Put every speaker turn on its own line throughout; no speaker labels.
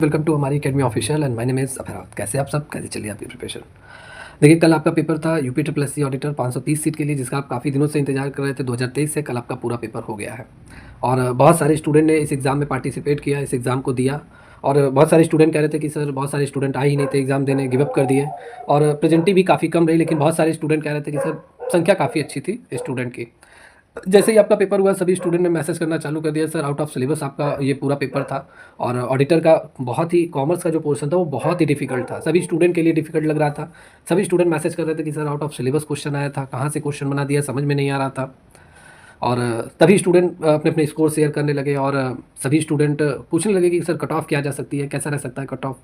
Welcome to हमारी academy official and my name is अफराद। कैसे आप सब, कैसे चलिए आपकी प्रिपरेशन। देखिए, कल आपका पेपर था UP triple SC auditor 530 seat के लिए, जिसका आप काफ़ी दिनों से इंतजार कर रहे थे। 2023 से कल आपका पूरा पेपर हो गया है और बहुत सारे स्टूडेंट ने इस एग्ज़ाम में पार्टिसिपेट किया, इस एग्ज़ाम को दिया। और बहुत सारे स्टूडेंट कह रहे थे कि सर बहुत सारे स्टूडेंट आए ही नहीं थे एग्ज़ाम देने, गिव अप कर दिए। और प्रेजेंटी भी काफ़ी कम रही, लेकिन बहुत सारे स्टूडेंट कह रहे थे कि सर संख्या काफ़ी अच्छी थी स्टूडेंट की। जैसे ही आपका पेपर हुआ, सभी स्टूडेंट ने मैसेज करना चालू कर दिया, सर आउट ऑफ सिलेबस आपका ये पूरा पेपर था। और ऑडिटर का बहुत ही, कॉमर्स का जो पोर्शन था वो बहुत ही डिफिकल्ट था, सभी स्टूडेंट के लिए डिफिकल्ट लग रहा था। सभी स्टूडेंट मैसेज कर रहे थे कि sir out of syllabus question आया था, कहाँ से क्वेश्चन बना दिया समझ में नहीं आ रहा था। और तभी स्टूडेंट अपने अपने स्कोर शेयर करने लगे और सभी स्टूडेंट पूछने लगे कि सर कट ऑफ क्या जा सकती है, कैसा रह सकता है कट ऑफ।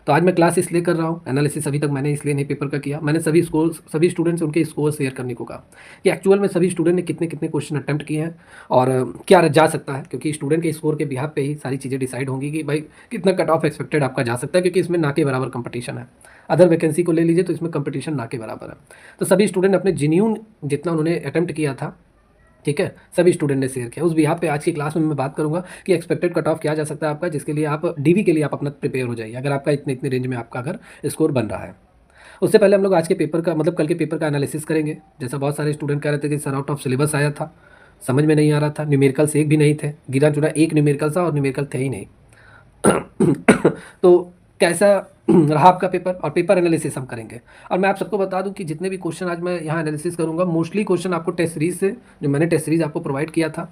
तो आज मैं क्लास इसलिए कर रहा हूँ, एनालिसिस अभी तक मैंने इसलिए नहीं पेपर का किया। मैंने सभी स्टूडेंट से उनके स्कोर शेयर करने को कहा कि एक्चुअल में सभी स्टूडेंट ने कितने कितने क्वेश्चन अटैम्प्ट किए हैं और क्या जा सकता है, क्योंकि स्टूडेंट के स्कोर के बिहाफ पे ही सारी चीज़ें डिसाइड होंगी कि भाई कितना कट ऑफ एक्सपेक्टेड आपका जा सकता है, क्योंकि इसमें ना के बराबर कंपटीशन है। अदर वैकेंसी को ले लीजिए तो इसमें कंपटीशन ना के बराबर है। तो सभी स्टूडेंट अपने जेन्यून जितना उन्होंने अटैम्प्ट किया था, ठीक है, सभी स्टूडेंट ने शेयर किया। उस बिहाफ पे आज की क्लास में मैं बात करूंगा कि एक्सपेक्टेड कट ऑफ क्या जा सकता है आपका, जिसके लिए आप डीवी के लिए आप अपना प्रिपेयर हो जाइए, अगर आपका इतने इतने रेंज में आपका अगर स्कोर बन रहा है। उससे पहले हम लोग आज के पेपर का, मतलब कल के पेपर का एनालिसिस करेंगे। जैसा बहुत सारे स्टूडेंट कह रहे थे कि सर आउट ऑफ सिलेबस आया था, समझ में नहीं आ रहा था, न्यूमेरिकल्स एक भी नहीं थे, गिरा चुरा एक न्यूमेरिकल था और न्यूमेरिकल थे ही नहीं। तो कैसा रहा आपका पेपर, और पेपर एनालिसिस हम करेंगे। और मैं आप सबको बता दूं कि जितने भी क्वेश्चन आज मैं यहाँ एनालिसिस करूंगा, मोस्टली क्वेश्चन आपको टेस्ट सीरीज से, जो मैंने टेस्ट सीरीज आपको प्रोवाइड किया था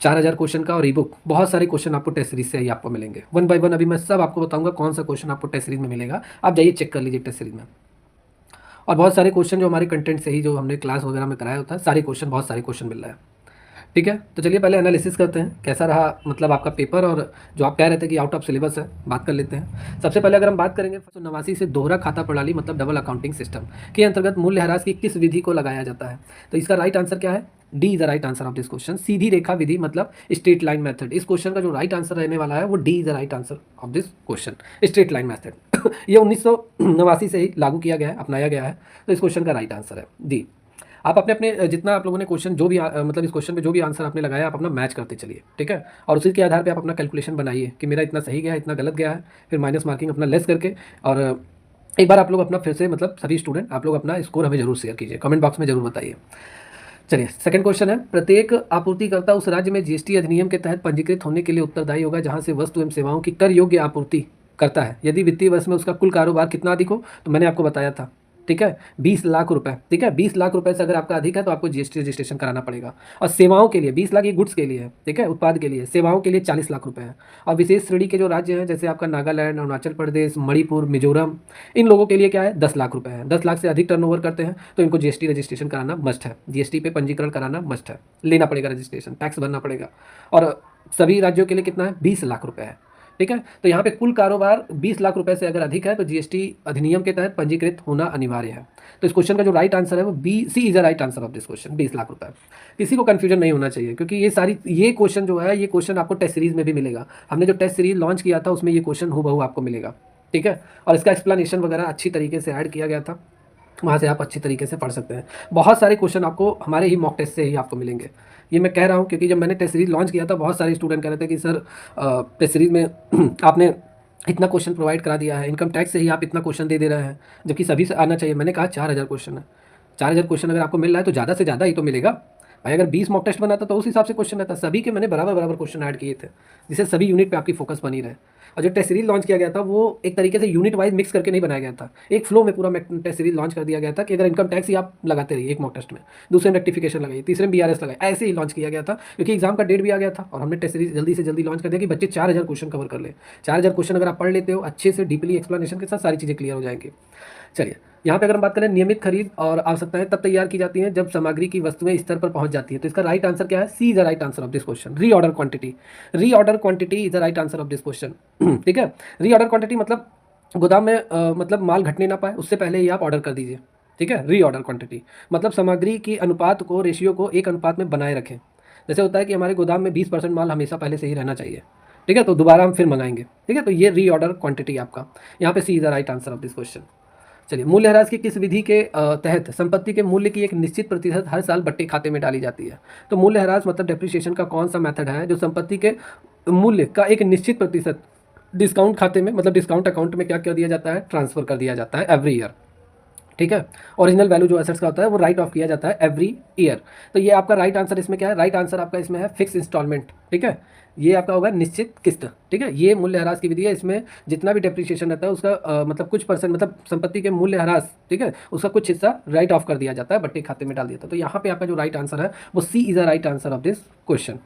4000 क्वेश्चन का, और ई बुक, बहुत सारे क्वेश्चन आपको टेस्ट सीरीज से ही आपको मिलेंगे। वन बाय वन अभी मैं सब आपको बताऊंगा कौन सा क्वेश्चन आपको टेस्ट सीरीज में मिलेगा, आप जाइए चेक कर लीजिए टेस्ट सीरीज में। और बहुत सारे क्वेश्चन जो हमारे कंटेंट से ही, जो हमने क्लास वगैरह में कराया होता है, सारे क्वेश्चन, बहुत सारे क्वेश्चन मिल रहा है। ठीक है, तो चलिए पहले एनालिसिस करते हैं कैसा रहा मतलब आपका पेपर, और जो आप कह रहे थे कि आउट ऑफ सिलेबस है, बात कर लेते हैं। सबसे पहले अगर हम बात करेंगे 1989 से दोहरा खाता प्रणाली मतलब डबल अकाउंटिंग सिस्टम के अंतर्गत मूल्यह्रास की किस विधि को लगाया जाता है, तो इसका राइट आंसर क्या है, D is the right answer of this question. सीधी रेखा विधि मतलब स्ट्रेट लाइन मेथड, इस क्वेश्चन का जो राइट आंसर रहने वाला है वो D is the right answer of this question, straight line method. ये 1989 से ही लागू किया गया है, अपनाया गया है, तो इस क्वेश्चन का राइट आंसर है डी। आप अपने अपने जितना आप लोगों ने क्वेश्चन जो भी मतलब इस क्वेश्चन पे जो भी आंसर आपने लगाया, आप अपना मैच करते चलिए, ठीक है। और उसी के आधार पे आप अपना कैलकुलेशन बनाइए कि मेरा इतना सही गया है, इतना गलत गया है, फिर माइनस मार्किंग अपना लेस करके। और एक बार आप लोग अपना फिर से, मतलब सभी स्टूडेंट आप लोग अपना स्कोर हमें जरूर शेयर कीजिए, कमेंट बॉक्स में जरूर बताइए। चलिए सेकंड क्वेश्चन है, प्रत्येक आपूर्तिकर्ता उस राज्य में जीएसटी अधिनियम के तहत पंजीकृत होने के लिए उत्तरदायी होगा जहां से वस्तु एवं सेवाओं की कर योग्य आपूर्ति करता है, यदि वित्तीय वर्ष में उसका कुल कारोबार कितना अधिक हो, तो मैंने आपको बताया था, ठीक है, 20 लाख रुपए। ठीक है, 20 लाख रुपए से अगर आपका अधिक है तो आपको जीएसटी रजिस्ट्रेशन कराना पड़ेगा। और सेवाओं के लिए 20 लाख ये गुड्स के लिए है, ठीक है, उत्पाद के लिए। सेवाओं के लिए 40 लाख रुपए है। और विशेष श्रेणी के जो राज्य हैं, जैसे आपका नागालैंड, अरुणाचल प्रदेश, मणिपुर, मिजोरम, इन लोगों के लिए क्या है, 10 लाख रुपए है। 10 लाख से अधिक टर्नओवर करते हैं तो इनको जीएसटी रजिस्ट्रेशन कराना मस्ट है, जीएसटी पे पंजीकरण कराना मस्ट है, लेना पड़ेगा रजिस्ट्रेशन, टैक्स भरना पड़ेगा। और सभी राज्यों के लिए कितना है, 20 लाख रुपए है, ठीक है। तो यहाँ पे कुल कारोबार 20 लाख रुपए से अगर अधिक है तो जीएसटी अधिनियम के तहत पंजीकृत होना अनिवार्य है। तो इस क्वेश्चन का जो राइट आंसर है वो B, C is the right answer of this question, 20 lakh रुपए। किसी को कंफ्यूजन नहीं होना चाहिए, क्योंकि ये क्वेश्चन जो है, ये क्वेश्चन आपको टेस्ट सीरीज में भी मिलेगा। हमने जो टेस्ट सीरीज लॉन्च किया था उसमें ये क्वेश्चन हूबहू आपको मिलेगा, ठीक है। और इसका एक्सप्लेनेशन वगैरह अच्छी तरीके से ऐड किया गया था, वहाँ से आप अच्छी तरीके से पढ़ सकते हैं। बहुत सारे क्वेश्चन आपको हमारे ही मॉक टेस्ट से ही आपको मिलेंगे। ये मैं कह रहा हूँ क्योंकि जब मैंने टेस्ट सीरीज लॉन्च किया था, बहुत सारे स्टूडेंट कह रहे थे कि सर टेस्ट सीरीज में आपने इतना क्वेश्चन प्रोवाइड करा दिया है, इनकम टैक्स से ही आप इतना क्वेश्चन दे रहे हैं, जबकि सभी से आना चाहिए। मैंने कहा 4000 क्वेश्चन है, 4000 क्वेश्चन अगर आपको मिल रहा है तो ज़्यादा से ज़्यादा ही तो मिलेगा भाई। अगर 20 मॉक टेस्ट बनाता तो उस हिसाब से क्वेश्चन रहता। सभी के मैंने बराबर बराबर क्वेश्चन ऐड किए थे, जिससे सभी यूनिट पे आपकी फोकस बनी रहे। और जो टेस्ट सीरीज लॉन्च किया गया था वो एक तरीके से यूनिट वाइज मिक्स करके नहीं बनाया गया था, एक फ्लो में पूरा टेस्ट सीरीज लॉन्च कर दिया गया था कि अगर इनकम टैक्स ही आप लगाते रहिए एक मॉक टेस्ट में, दूसरे में रेक्टिफिकेशन लगाइए, तीसरे में बीआरएस लगाए, ऐसे ही लॉन्च किया गया था। क्योंकि एग्जाम का डेट भी आ गया था और हमने टेस्ट सीरीज जल्दी से जल्दी लॉन्च कर दिया कि बच्चे 4000 क्वेश्चन कवर कर ले। 4000 क्वेश्चन अगर आप पढ़ लेते हो अच्छे से, डीपली एक्सप्लेनेशन के साथ, सारी चीज़ें क्लियर हो जाएंगी। चलिए यहाँ पे अगर हम बात करें, नियमित खरीद और आवश्यकताएं तब तैयार की जाती हैं जब सामग्री की वस्तुएं स्तर पर पहुंच जाती है। तो इसका राइट आंसर क्या है, C is the right answer of this question, reorder quantity. Reorder quantity is the right answer of this question, ठीक है। रीऑर्डर क्वांटिटी मतलब गोदाम में मतलब माल घटने ना पाए उससे पहले ही आप ऑर्डर कर दीजिए, ठीक है। रीऑर्डर क्वांटिटी मतलब सामग्री की अनुपात को, रेशियो को एक अनुपात में बनाए रखें। जैसे होता है कि हमारे गोदाम में 20% माल हमेशा पहले से ही रहना चाहिए, ठीक है, तो दोबारा हम फिर मंगाएंगे, ठीक है। तो ये रीऑर्डर क्वांटिटी आपका यहाँ पे C is the right answer of this question. चलिए, मूल्यह्रास की किस विधि के तहत संपत्ति के मूल्य की एक निश्चित प्रतिशत हर साल बट्टे खाते में डाली जाती है। तो मूल्यह्रास मतलब डेप्रिसिएशन का कौन सा मेथड है जो संपत्ति के मूल्य का एक निश्चित प्रतिशत डिस्काउंट खाते में, मतलब डिस्काउंट अकाउंट में क्या कर दिया जाता है, ट्रांसफ़र कर दिया जाता है एवरी ईयर। ठीक है। ओरिजिनल वैल्यू जो एसेट्स का होता है वो राइट ऑफ किया जाता है एवरी ईयर। तो ये आपका राइट आंसर इसमें क्या है, राइट आंसर आपका इसमें है फिक्स इंस्टॉलमेंट। ठीक है, ये आपका होगा निश्चित किस्त। ठीक है, ये मूल्यह्रास की विधि है, इसमें जितना भी डेप्रिसिएशन रहता है उसका मतलब कुछ परसेंट, मतलब संपत्ति के मूल्यह्रास, ठीक है, उसका कुछ हिस्सा राइट ऑफ कर दिया जाता है, बट्टे खाते में डाल दिया जाता है। तो यहाँ पे आपका जो राइट आंसर है वो C is the right answer of this question.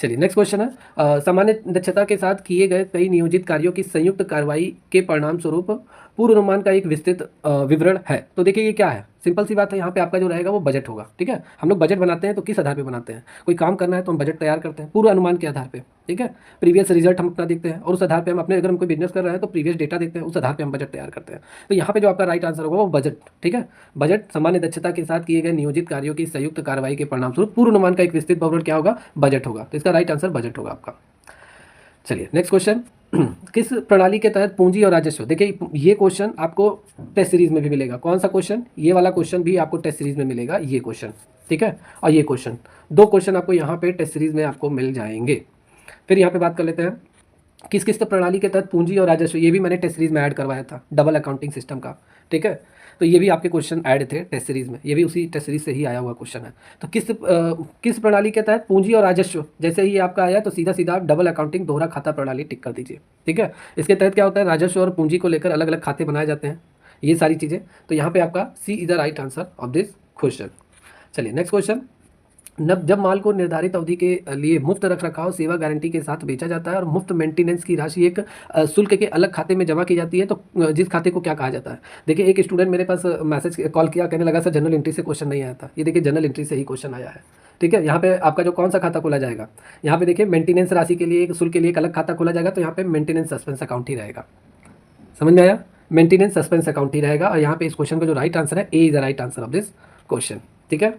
चलिए नेक्स्ट क्वेश्चन है, सामान्य दक्षता के साथ किए गए कई नियोजित कार्यों की संयुक्त कार्रवाई के परिणाम स्वरूप पूर्व अनुमान का एक विस्तृत विवरण है। तो देखिए ये क्या है, सिंपल सी बात है, यहाँ पे आपका जो रहेगा वो बजट होगा। ठीक है, हम लोग बजट बनाते हैं तो किस आधार पे बनाते हैं, कोई काम करना है तो हम बजट तैयार करते हैं पूर्व अनुमान के आधार पे। ठीक है, प्रीवियस रिजल्ट हम अपना देखते हैं और उस आधार पे हम अपने, अगर हम कोई बिजनेस कर रहे हैं तो प्रीवियस डेटा देखते हैं, उस आधार पे हम बजट तैयार करते हैं। तो यहाँ पे जो आपका राइट आंसर होगा वो बजट। ठीक है, बजट सामान्य दक्षता के साथ किए गए नियोजित कार्यों की संयुक्त कार्रवाई के परिणाम स्वरूप पूर्व अनुमान का एक विस्तृत विवरण क्या होगा, बजट होगा। तो इसका राइट आंसर बजट होगा आपका। चलिए नेक्स्ट क्वेश्चन, किस प्रणाली के तहत पूंजी और राजस्व, देखिए ये क्वेश्चन आपको टेस्ट सीरीज में भी मिलेगा। कौन सा क्वेश्चन, ये वाला क्वेश्चन भी आपको टेस्ट सीरीज में मिलेगा, ये क्वेश्चन। ठीक है, और ये क्वेश्चन, दो क्वेश्चन आपको यहाँ पे टेस्ट सीरीज में आपको मिल जाएंगे। फिर यहाँ पे बात कर लेते हैं, किस किस प्रणाली के तहत पूंजी और राजस्व, ये भी मैंने टेस्ट सीरीज में ऐड करवाया था, डबल अकाउंटिंग सिस्टम का। ठीक है, तो ये भी आपके क्वेश्चन ऐड थे टेस्ट सीरीज में, ये भी उसी टेस्ट सीरीज से ही आया हुआ क्वेश्चन है। तो किस प्रणाली के तहत पूंजी और राजस्व, जैसे ही आपका आया तो सीधा सीधा आप डबल अकाउंटिंग दोहरा खाता प्रणाली टिक कर दीजिए। ठीक है, इसके तहत क्या होता है, राजस्व और पूंजी को लेकर अलग अलग खाते बनाए जाते हैं, ये सारी चीज़ें। तो यहाँ पे आपका C is the right answer of this question. चलिए नेक्स्ट क्वेश्चन, जब माल को निर्धारित अवधि के लिए मुफ्त रखरखाव सेवा गारंटी के साथ बेचा जाता है और मुफ्त मेंटेनेंस की राशि एक शुल्क के अलग खाते में जमा की जाती है, तो जिस खाते को क्या कहा जाता है। देखिए एक स्टूडेंट मेरे पास मैसेज कॉल किया, कहने लगा सर जनरल एंट्री से क्वेश्चन नहीं आया था। ये देखिए जनरल एंट्री से ही क्वेश्चन आया है। ठीक है, यहाँ पे आपका जो कौन सा खाता खोला जाएगा, यहाँ पे देखिए मेंटेनेंस राशि के लिए, एक शुल्क के लिए एक अलग खाता खोला जाएगा, तो यहाँ पे मेंटेनेंस सस्पेंस अकाउंट ही रहेगा। समझ में आया, मेंटेनेंस सस्पेंस अकाउंट ही रहेगा। और यहाँ पे इस क्वेश्चन का जो राइट आंसर है, A is the right answer of this question. ठीक है,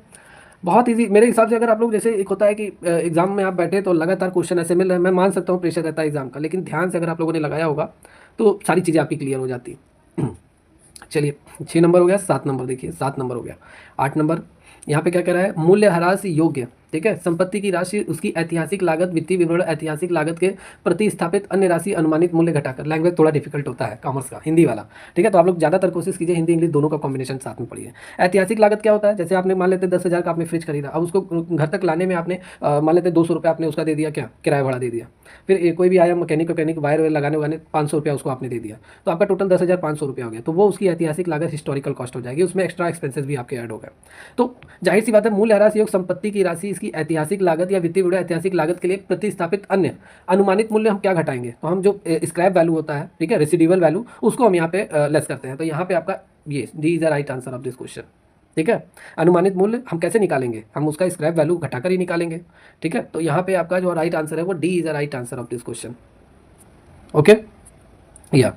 बहुत इजी मेरे हिसाब से। अगर आप लोग, जैसे एक होता है कि एग्जाम में आप बैठे तो लगातार क्वेश्चन ऐसे मिल रहे हैं, मैं मान सकता हूँ प्रेशर रहता है एग्जाम का, लेकिन ध्यान से अगर आप लोगों ने लगाया होगा तो सारी चीज़ें आपकी क्लियर हो जाती। चलिए 6 नंबर हो गया, 7 नंबर देखिए, 7 नंबर हो गया, 8 नंबर यहाँ पे क्या कह रहा है, मूल्यह्रास योग्य। ठीक है, संपत्ति की राशि, उसकी ऐतिहासिक लागत, वित्तीय विवरण, ऐतिहासिक लागत के प्रतिस्थापित अन्य राशि, अनुमानित मूल्य घटाकर। लैंग्वेज थोड़ा डिफिकल्ट होता है कॉमर्स का, हिंदी वाला। ठीक है, तो आप लोग ज़्यादातर कोशिश कीजिए हिंदी इंग्लिश दोनों का कॉम्बिनेशन साथ में पढ़िए। ऐतिहासिक लागत क्या होता है, जैसे आपने मान लेते 10,000 का आपने फ्रिज खरीदा, अब उसको घर तक लाने में आपने मान लेते 200 रुपये आपने उसका दे दिया, क्या किराया भाड़ा दे दिया। फिर कोई भी आया मैकेनिक वायर वायर लगाने 500 रुपया उसको आपने दे दिया, तो आपका टोटल 10,500 रुपया हो गया। तो वो उसकी ऐतिहासिक लागत हिस्टोरिकल कॉस्ट हो जाएगी, उसमें एक्स्ट्रा एक्सपेंसेस भी आपके ऐड हो गए। तो जाहिर सी बात है, मूल्यह्रास योग संपत्ति की राशि, इसकी ऐतिहासिक लागत या वित्तीय विवरण ऐतिहासिक लागत के लिए प्रतिस्थापित अन्य अनुमानित मूल्य हम क्या घटाएंगे, तो हम जो स्क्रैप वैल्यू होता है, ठीक है, रेसिडुअल वैल्यू, उसको हम यहाँ पे लेस करते हैं। तो यहाँ पे आपका ये D is the right answer of this question. ठीक है, अनुमानित मूल्य हम कैसे निकालेंगे, हम उसका स्क्रैप वैल्यू घटाकर ही निकालेंगे। ठीक है, तो यहाँ पे आपका जो राइट आंसर है वो D is the right answer of this question. Okay, या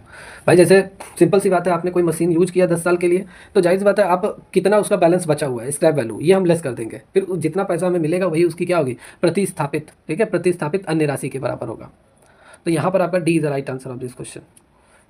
भाई जैसे सिंपल सी बात है, आपने कोई मशीन यूज किया 10 साल के लिए, तो जाहिर सी बात है आप कितना उसका बैलेंस बचा हुआ है, स्क्रैप वैल्यू, ये हम लेस कर देंगे। फिर जितना पैसा हमें मिलेगा वही उसकी क्या होगी, प्रतिस्थापित। ठीक है, प्रतिस्थापित अन्य राशि के बराबर होगा। तो यहाँ पर आपका D is the right answer of this question.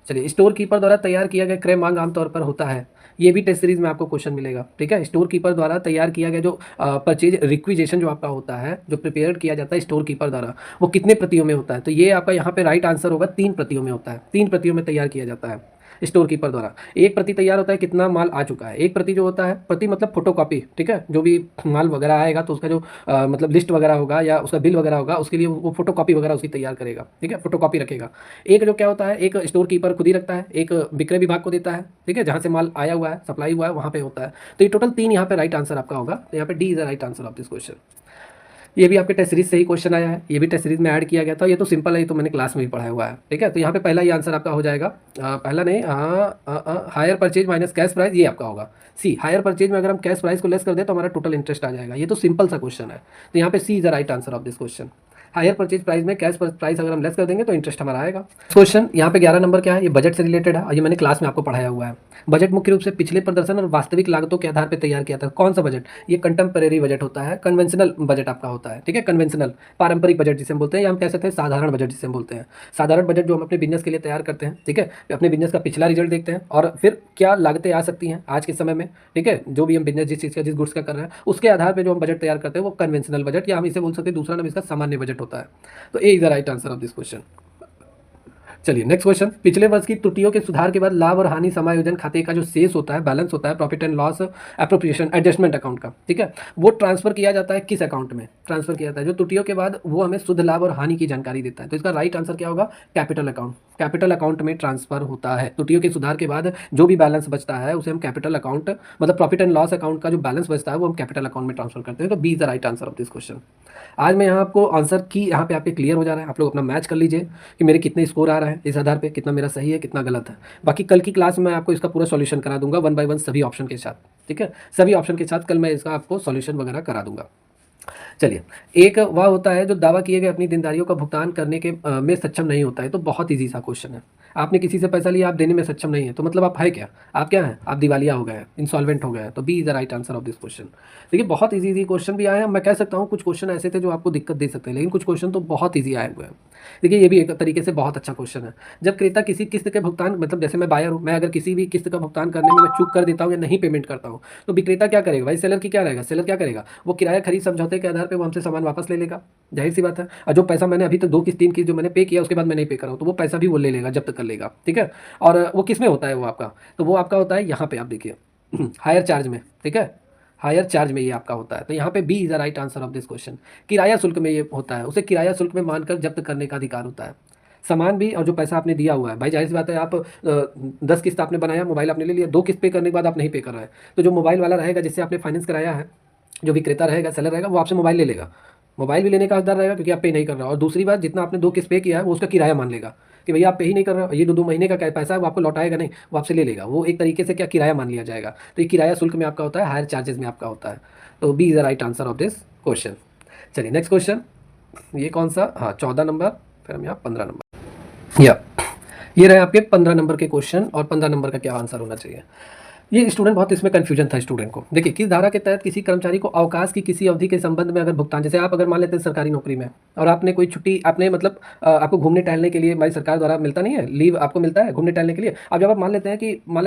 चलिए, स्टोर कीपर द्वारा तैयार किया गया क्रय मांग आमतौर पर होता है, ये भी टेस्ट सीरीज में आपको क्वेश्चन मिलेगा। ठीक है, स्टोर कीपर द्वारा तैयार किया गया जो परचेज रिक्विजिशन जो आपका होता है, जो प्रिपेयर किया जाता है स्टोर कीपर द्वारा, वो कितने प्रतियों में होता है, तो ये आपका यहाँ पे राइट आंसर होगा 3 प्रतियों में होता है। 3 प्रतियों में तैयार किया जाता है स्टोर कीपर द्वारा। एक प्रति तैयार होता है कितना माल आ चुका है, एक प्रति जो होता है, प्रति मतलब फोटोकॉपी। ठीक है, जो भी माल वगैरह आएगा तो उसका जो मतलब लिस्ट वगैरह होगा या उसका बिल वगैरह होगा, उसके लिए वो फोटोकॉपी वगैरह उसकी तैयार करेगा। ठीक है, फोटोकॉपी रखेगा। एक जो क्या होता है, एक स्टोर कीपर खुद ही रखता है, एक विक्रय विभाग को देता है। ठीक है, जहाँ से माल आया हुआ है, सप्लाई हुआ है, वहाँ पे होता है। तो ये टोटल 3 यहाँ पे राइट आंसर आपका होगा। तो यहाँ पे D is the right answer of this question. ये भी आपके टेस्ट सीरीज से ही क्वेश्चन आया है, ये भी टेस्ट सीरीज में ऐड किया गया था। ये तो सिंपल है, ये तो मैंने क्लास में भी पढ़ाया हुआ है। ठीक है, तो यहाँ पे पहला ये आंसर आपका हो जाएगा, पहला नहीं, hire purchase minus cash price, ये आपका होगा सी। हायर परचेज में अगर हम कैश प्राइस को लेस कर दे तो हमारा टोटल इंटरेस्ट आ जाएगा। ये तो सिंपल सा क्वेश्चन है, तो यहाँ पे C is the right answer of this question. Hire purchase price में कैश प्राइस अगर हम लेस कर देंगे तो इंटरेस्ट हमारा आएगा। क्वेश्चन यहाँ पे 11 नंबर क्या है, ये बजट से रिलेटेड है और ये मैंने क्लास में आपको पढ़ाया हुआ है। बजट मुख्य रूप से पिछले प्रदर्शन और वास्तविक लागतों के आधार पर तैयार किया था। कौन सा बजट, ये कंटेम्परेरी बजट होता है, कन्वेंशनल बजट आपका होता है। ठीक है, कन्वेंशनल पारंपरिक बजट जिसे हम बोलते हैं, या हम कह सकते हैं साधारण बजट जिसे हम बोलते हैं। साधारण बजट जो हम अपने बिजनेस के लिए तैयार करते हैं। ठीक है, अपने बिजनेस का पिछला रिजल्ट देखते हैं और फिर क्या लागतें आ सकती हैं आज के समय में। ठीक है, जो भी हम बिजनेस जिस चीज़ का, जिस गुड्स का कर रहे हैं, उसके आधार पर जो हम बजट तैयार करते हैं वो कन्वेंशनल बजट, या हम इसे बोल सकते हैं दूसरा नाम इसका सामान्य बजट होता है। तो A is the right answer of this question. चलिए नेक्स्ट क्वेश्चन, पिछले वर्ष की त्रुटियों के सुधार के बाद लाभ और हानि समायोजन खाते का जो शेष होता है, बैलेंस होता है, profit and loss appropriation adjustment account का, ठीक है, वो ट्रांसफर किया जाता है किस अकाउंट में ट्रांसफर किया जाता है, जो त्रुटियों के बाद वो हमें शुद्ध लाभ और हानि की जानकारी देता है। तो इसका राइट आंसर क्या होगा, कैपिटल अकाउंट। कैपिटल अकाउंट में ट्रांसफर होता है त्रुटियों के सुधार के बाद जो भी बैलेंस बचता है उसे हम कैपिटल अकाउंट, मतलब प्रॉफिट एंड लॉस अकाउंट का जो बैलेंस बचता है वो हम कैपिटल अकाउंट में ट्रांसफर करते हैं। तो B is the right answer of this question. आज मैं यहाँ आपको आंसर की यहाँ पे आपके क्लियर हो जा रहा है, आप लोग अपना मैच कर लीजिए कि मेरे कितने स्कोर आ रहा है, इस आधार पे कितना मेरा सही है कितना गलत है। बाकी कल की क्लास में मैं आपको इसका पूरा सॉल्यूशन करा दूंगा 1 बाय 1 सभी ऑप्शन के साथ, ठीक है, सभी ऑप्शन के साथ कल मैं इसका आपको सॉल्यूशन वगैरह करा दूंगा। चलिए, एक वह होता है जो दावा किए गए अपनी देनदारियों का भुगतान करने के में सक्षम नहीं होता है। तो बहुत ईजी सा क्वेश्चन है, आपने किसी से पैसा लिया, आप देने में सक्षम नहीं है, तो मतलब आप है क्या, आप क्या हैं, आप दिवालिया हो गए हैं, इंसॉल्वेंट हो गए हैं। तो B is the right answer of this question. देखिए बहुत ईजी क्वेश्चन भी आए हैं, मैं कह सकता हूँ कुछ क्वेश्चन ऐसे थे जो आपको दिक्कत दे सकते हैं, लेकिन कुछ क्वेश्चन तो बहुत ईजी आए हुए हैं। देखिए ये भी एक तरीके से बहुत अच्छा क्वेश्चन है। जब क्रेता किसी किस्त के भुगतान, मतलब जैसे मैं बायर हूँ, मैं अगर किसी भी किस्त का भुगतान करने में मैं चूक कर देता हूँ या नहीं पेमेंट करता हूँ, तो विक्रेता क्या करेगा भाई, सेलर की क्या रहेगा, सेलर क्या करेगा, वो किराया खरीद समझौते के आधार पर वो हमसे सामान वापस ले लेगा, जाहिर सी बात है। और जो पैसा मैंने अभी तक 2 किस्त 3 किस्त जो मैंने पे किया उसके बाद मैं नहीं पे कर रहा हूँ, तो वो पैसा भी वो ले लेगा, जब्त कर लेगा, ठीक है। और वो किस में होता है वो आपका, तो वो आपका होता है यहाँ पे आप देखिए हायर चार्ज में, ठीक है, हायर चार्ज में ये आपका होता है। तो यहाँ पे B is the right answer of this question. किराया शुल्क में ये होता है, उसे किराया शुल्क में मानकर जब्त करने का अधिकार होता है। सामान भी और जो पैसा आपने दिया हुआ है, भाई जाहिर सी बात है, आप 10 किस्त आपने बनाया, मोबाइल आपने ले लिया, 2 किस्त पे करने के बाद आप नहीं पे कर रहे हैं, तो जो मोबाइल वाला रहेगा जिससे आपने फाइनेंस कराया है, जो विक्रेता रहेगा, सेलर रहेगा, वो आपसे मोबाइल ले लेगा, मोबाइल भी लेने का हकदार रहेगा क्योंकि आप पे नहीं कर रहे हो। और दूसरी बात, जितना आपने 2 किस्त पे किया है वो उसका किराया मान लेगा कि भैया आप पे ही नहीं कर रहे हो, ये 2 महीने का क्या पैसा है वो आपको लौटाएगा नहीं, वो आपसे ले लेगा, वो एक तरीके से क्या किराया मान लिया जाएगा। तो ये किराया शुल्क में आपका होता है, हायर चार्जेस में आपका होता है। तो B is the right answer of this question. चलिए नेक्स्ट क्वेश्चन, ये कौन सा, हाँ 14 नंबर, फिर हम यहाँ 15 नंबर, या ये रहे आपके 15 नंबर के क्वेश्चन। और 15 नंबर का क्या आंसर होना चाहिए, ये स्टूडेंट बहुत इसमें कन्फ्यूजन था स्टूडेंट को। देखिए, किस धारा के तहत किसी कर्मचारी को अवकाश की किसी अवधि के संबंध में अगर भुगतान, जैसे आप अगर मान लेते हैं सरकारी नौकरी में और आपने कोई छुट्टी, आपने मतलब आपको घूमने टहलने के लिए हमारी सरकार द्वारा मिलता नहीं है, लीव आपको मिलता है घूमने टहलने के लिए। अब जब आप मान लेते हैं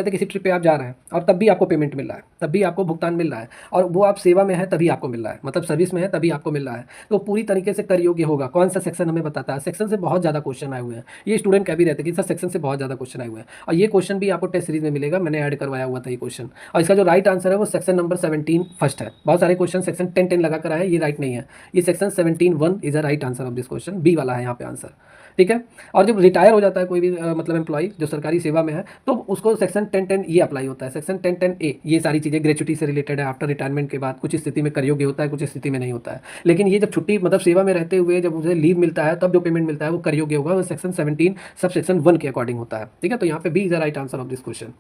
किसी ट्रिप पे आप जा रहे हैं और तब भी आपको पेमेंट मिल रहा है, तब भी आपको भुगतान मिल रहा है, और वो आप सेवा में है तभी आपको मिल रहा है, मतलब सर्विस में है तभी आपको मिल रहा है, तो पूरी तरीके से कर योग्य होगा। कौन सा सेक्शन हमें बताता है, सेक्शन से बहुत ज़्यादा क्वेश्चन आए हुए हैं, ये स्टूडेंट कह भी रहते हैं कि सर सेक्शन से बहुत ज़्यादा क्वेश्चन आए हुए हैं, और ये क्वेश्चन भी आपको टेस्ट सीरीज में मिलेगा, मैंने ऐड करवाया हुआ था ये क्वेश्चन। और इसका जो राइट आंसर है वो सेक्शन नंबर 17 फर्स्ट है। बहुत सारे क्वेश्चन सेक्शन 10 लगा कर आए हैं, ये राइट नहीं है, ये section 17(1) is the right answer of this question, B वाला है यहाँ पे आंसर, ठीक है। और जब रिटायर हो जाता है कोई भी मतलब एम्प्लॉय जो सरकारी सेवा में है, तो उसको सेक्शन 10(10) ये अप्लाई होता है, सेक्शन 10(10)(a) ये सारी चीज़ें ग्रेचुटी से रिलेटेड है। आफ्टर रिटायरमेंट के बाद कुछ स्थिति में कर योग्य होता है, कुछ स्थिति में नहीं होता है, लेकिन ये जब छुट्टी मतलब सेवा में रहते हुए जब उसे लीव मिलता है तब जो पेमेंट मिलता है वो कर योग्य होगा, वो सेक्शन 17 सब सेक्शन 1 के अकॉर्डिंग होता है, ठीक है। तो यहाँ पे B is the right answer of this question.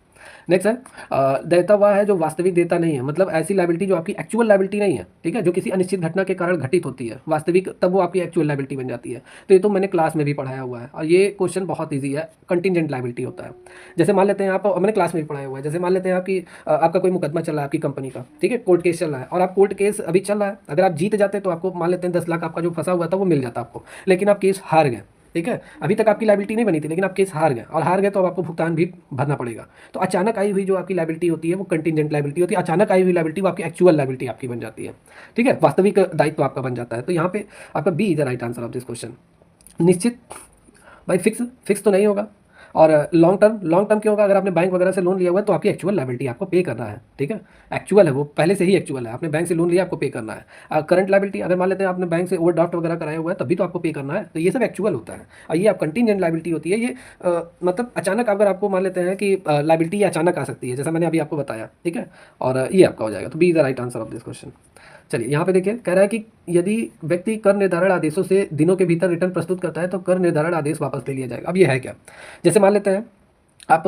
Next है देयता वह है जो वास्तविक देयता नहीं है, मतलब ऐसी लायबिलिटी जो आपकी एक्चुअल लायबिलिटी नहीं है, ठीक है, जो किसी अनिश्चित घटना के कारण घटित होती है वास्तविक, तब वो आपकी एक्चुअल लायबिलिटी बन जाती है। तो ये तो मैंने क्लास में भी पढ़ाया हुआ है, और ये क्वेश्चन बहुत ईजी है। कंटिजेंट लायबिलिटी होता है, जैसे मान लेते हैं आप, मैंने क्लास में भी पढ़ाया हुआ है, जैसे मान लेते हैं आपकी आपका कोई मुकदमा चल रहा है आपकी कंपनी का, ठीक है, कोर्ट केस चल रहा है, और आप कोर्ट केस अभी चल रहा है, अगर आप जीत जाते तो आपको मान लेते हैं 10 लाख आपका जो फंसा हुआ था वो मिल जाता आपको, लेकिन आप केस हार गए, ठीक है, अभी तक आपकी लायबिलिटी नहीं बनी थी, लेकिन आप केस हार गए, और हार गए तो अब आपको भुगतान भी भरना पड़ेगा। तो अचानक आई हुई जो आपकी लायबिलिटी होती है वो कंटिजेंट लायबिलिटी होती है, अचानक आई हुई लायबिलिटी वो आपकी एक्चुअल लायबिलिटी आपकी बन जाती है, ठीक है, वास्तविक दायित्व आपका बन जाता है। तो यहाँ पे आपका B is the right answer of this question. निश्चित भाई फिक्स तो नहीं होगा, और लॉन्ग टर्म क्यों होगा, अगर आपने बैंक वगैरह से लोन लिया हुआ है तो आपकी एक्चुअल लायबिलिटी आपको पे करना है, ठीक है, एक्चुअल है वो, पहले से ही एक्चुअल है, आपने बैंक से लोन लिया आपको पे करना है। करंट लायबिलिटी अगर मान लेते हैं आपने बैंक से ओवरड्राफ्ट वगैरह कराया हुआ है तभी तो आपको पे करना है, तो ये सब एक्चुअल होता है। और ये आप कंटिजेंट लायबिलिटी होती है, ये मतलब अचानक अगर आपको मान लेते हैं कि लायबिलिटी अचानक आ सकती है, जैसा मैंने अभी आपको बताया, ठीक है, और ये आपका हो जाएगा। तो B is the right answer of this question. चलिए यहाँ पे देखिए, कह रहा है कि यदि व्यक्ति कर निर्धारण आदेशों से दिनों के भीतर रिटर्न प्रस्तुत करता है तो कर निर्धारण आदेश वापस ले लिया जाएगा। अब ये है क्या, जैसे मान लेते हैं आप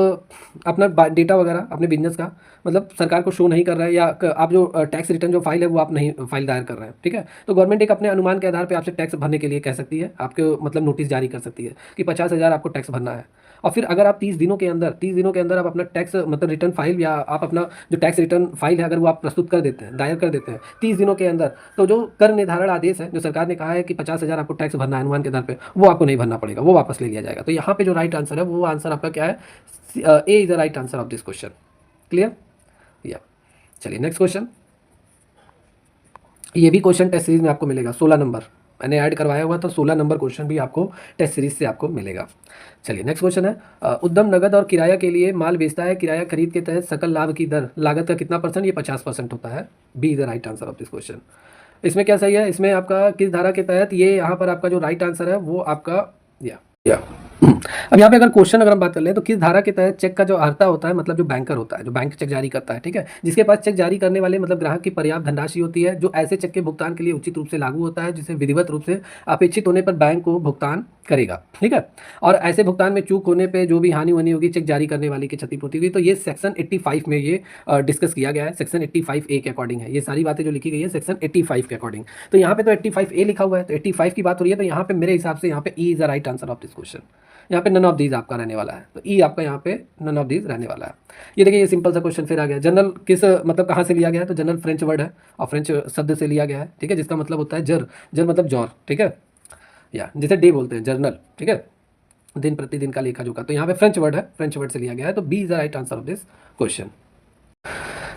अपना डेटा वगैरह अपने बिजनेस का मतलब सरकार को शो नहीं कर रहे हैं, या आप जो टैक्स रिटर्न जो फाइल है वो आप नहीं फाइल दायर कर रहे हैं, ठीक है, तो गवर्नमेंट एक अपने अनुमान के आधार पे आपसे टैक्स भरने के लिए कह सकती है, आपको मतलब नोटिस जारी कर सकती है कि 50,000 आपको टैक्स भरना है। और फिर अगर आप 30 दिनों के अंदर आप अपना टैक्स मतलब रिटर्न फाइल, या आप अपना जो टैक्स रिटर्न फाइल है अगर वो आप प्रस्तुत कर देते हैं, दायर कर देते हैं 30 दिनों के अंदर, तो जो कर निर्धारण आदेश है जो सरकार ने कहा है कि 50,000 आपको टैक्स भरना है अनुमान के आधार पर, वो आपको नहीं भरना पड़ेगा, वो वापस ले लिया जाएगा। तो यहाँ पे जो राइट आंसर है वो आंसर आपका क्या है, A is the right answer of this question. Clear, या चलिए नेक्स्ट क्वेश्चन, ये भी क्वेश्चन टेस्ट सीरीज में आपको मिलेगा 16 नंबर, मैंने ऐड करवाया हुआ, तो 16 नंबर क्वेश्चन भी आपको टेस्ट सीरीज से आपको मिलेगा। चलिए नेक्स्ट क्वेश्चन है, उद्यम नगद और किराया के लिए माल बेचता है, किराया खरीद के तहत सकल लाभ की दर लागत का कितना परसेंट? ये 50% होता है। B is the right answer of this question. इसमें क्या सही है? इसमें आपका किस धारा के तहत, ये यहाँ पर आपका जो राइट आंसर है वो आपका या अब यहाँ पे अगर क्वेश्चन अगर हम बात कर लें तो किस धारा के तहत चेक का जो अर्ता होता है, मतलब जो बैंकर होता है, जो बैंक चेक जारी करता है, ठीक है, जिसके पास चेक जारी करने वाले मतलब ग्राहक की पर्याप्त धनराशि होती है, जो ऐसे चेक के भुगतान के लिए उचित रूप से लागू होता है, जिसे विधिवत रूप से अपेक्षित होने पर बैंक को भुगतान करेगा, ठीक है। और ऐसे भुगतान में चूक होने पर जो भी हानि वानी होगी, चेक जारी करने वाले की क्षतिपूर्ति होगी। तो ये सेक्शन 85 में ये डिस्कस किया गया है, सेक्शन 85A के अकॉर्डिंग है ये सारी बातें जो लिखी गई है सेक्शन 85 के अकॉर्डिंग। तो यहाँ पे तो 85A लिखा हुआ है, तो 85 की बात हो रही है, तो यहाँ पे मेरे हिसाब से यहाँ पे E is the right answer of this question. यहाँ पे नन ऑफ दीज आपका रहने वाला है, तो ई आपका यहाँ पे नन ऑफ दीज रहने वाला है। ये देखिए, ये सिंपल सा क्वेश्चन फिर आ गया। जनरल किस मतलब कहाँ से लिया गया है? तो जनरल फ्रेंच वर्ड है और फ्रेंच शब्द से लिया गया है, ठीक है, जिसका मतलब होता है जर। जर मतलब जौर, ठीक है, या जिसे डे बोलते हैं, जर्नल, ठीक है, दिन प्रतिदिन का लेखा जोखा। तो यहाँ पे फ्रेंच वर्ड है, फ्रेंच वर्ड से लिया गया है, तो B is the right answer of this question.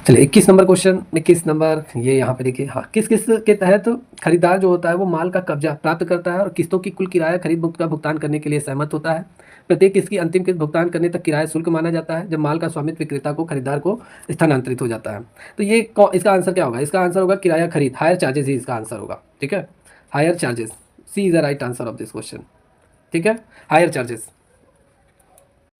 चलिए 21 नंबर क्वेश्चन, 21 नंबर ये यहाँ पे देखिए, हाँ, किस किस के तहत खरीदार जो होता है वो माल का कब्जा प्राप्त करता है और किस्तों की कुल किराया खरीद मुक्त का भुगतान करने के लिए सहमत होता है। प्रत्येक किस्त की अंतिम किस्त भुगतान करने तक किराया शुल्क माना जाता है, जब माल का स्वामित्व विक्रेता को खरीदार को स्थानांतरित हो जाता है। तो ये इसका आंसर क्या होगा? इसका आंसर होगा किराया खरीद, हायर चार्जेस ही इसका आंसर होगा, ठीक है, higher charges. C is the right answer of this question, ठीक है, हायर चार्जेस।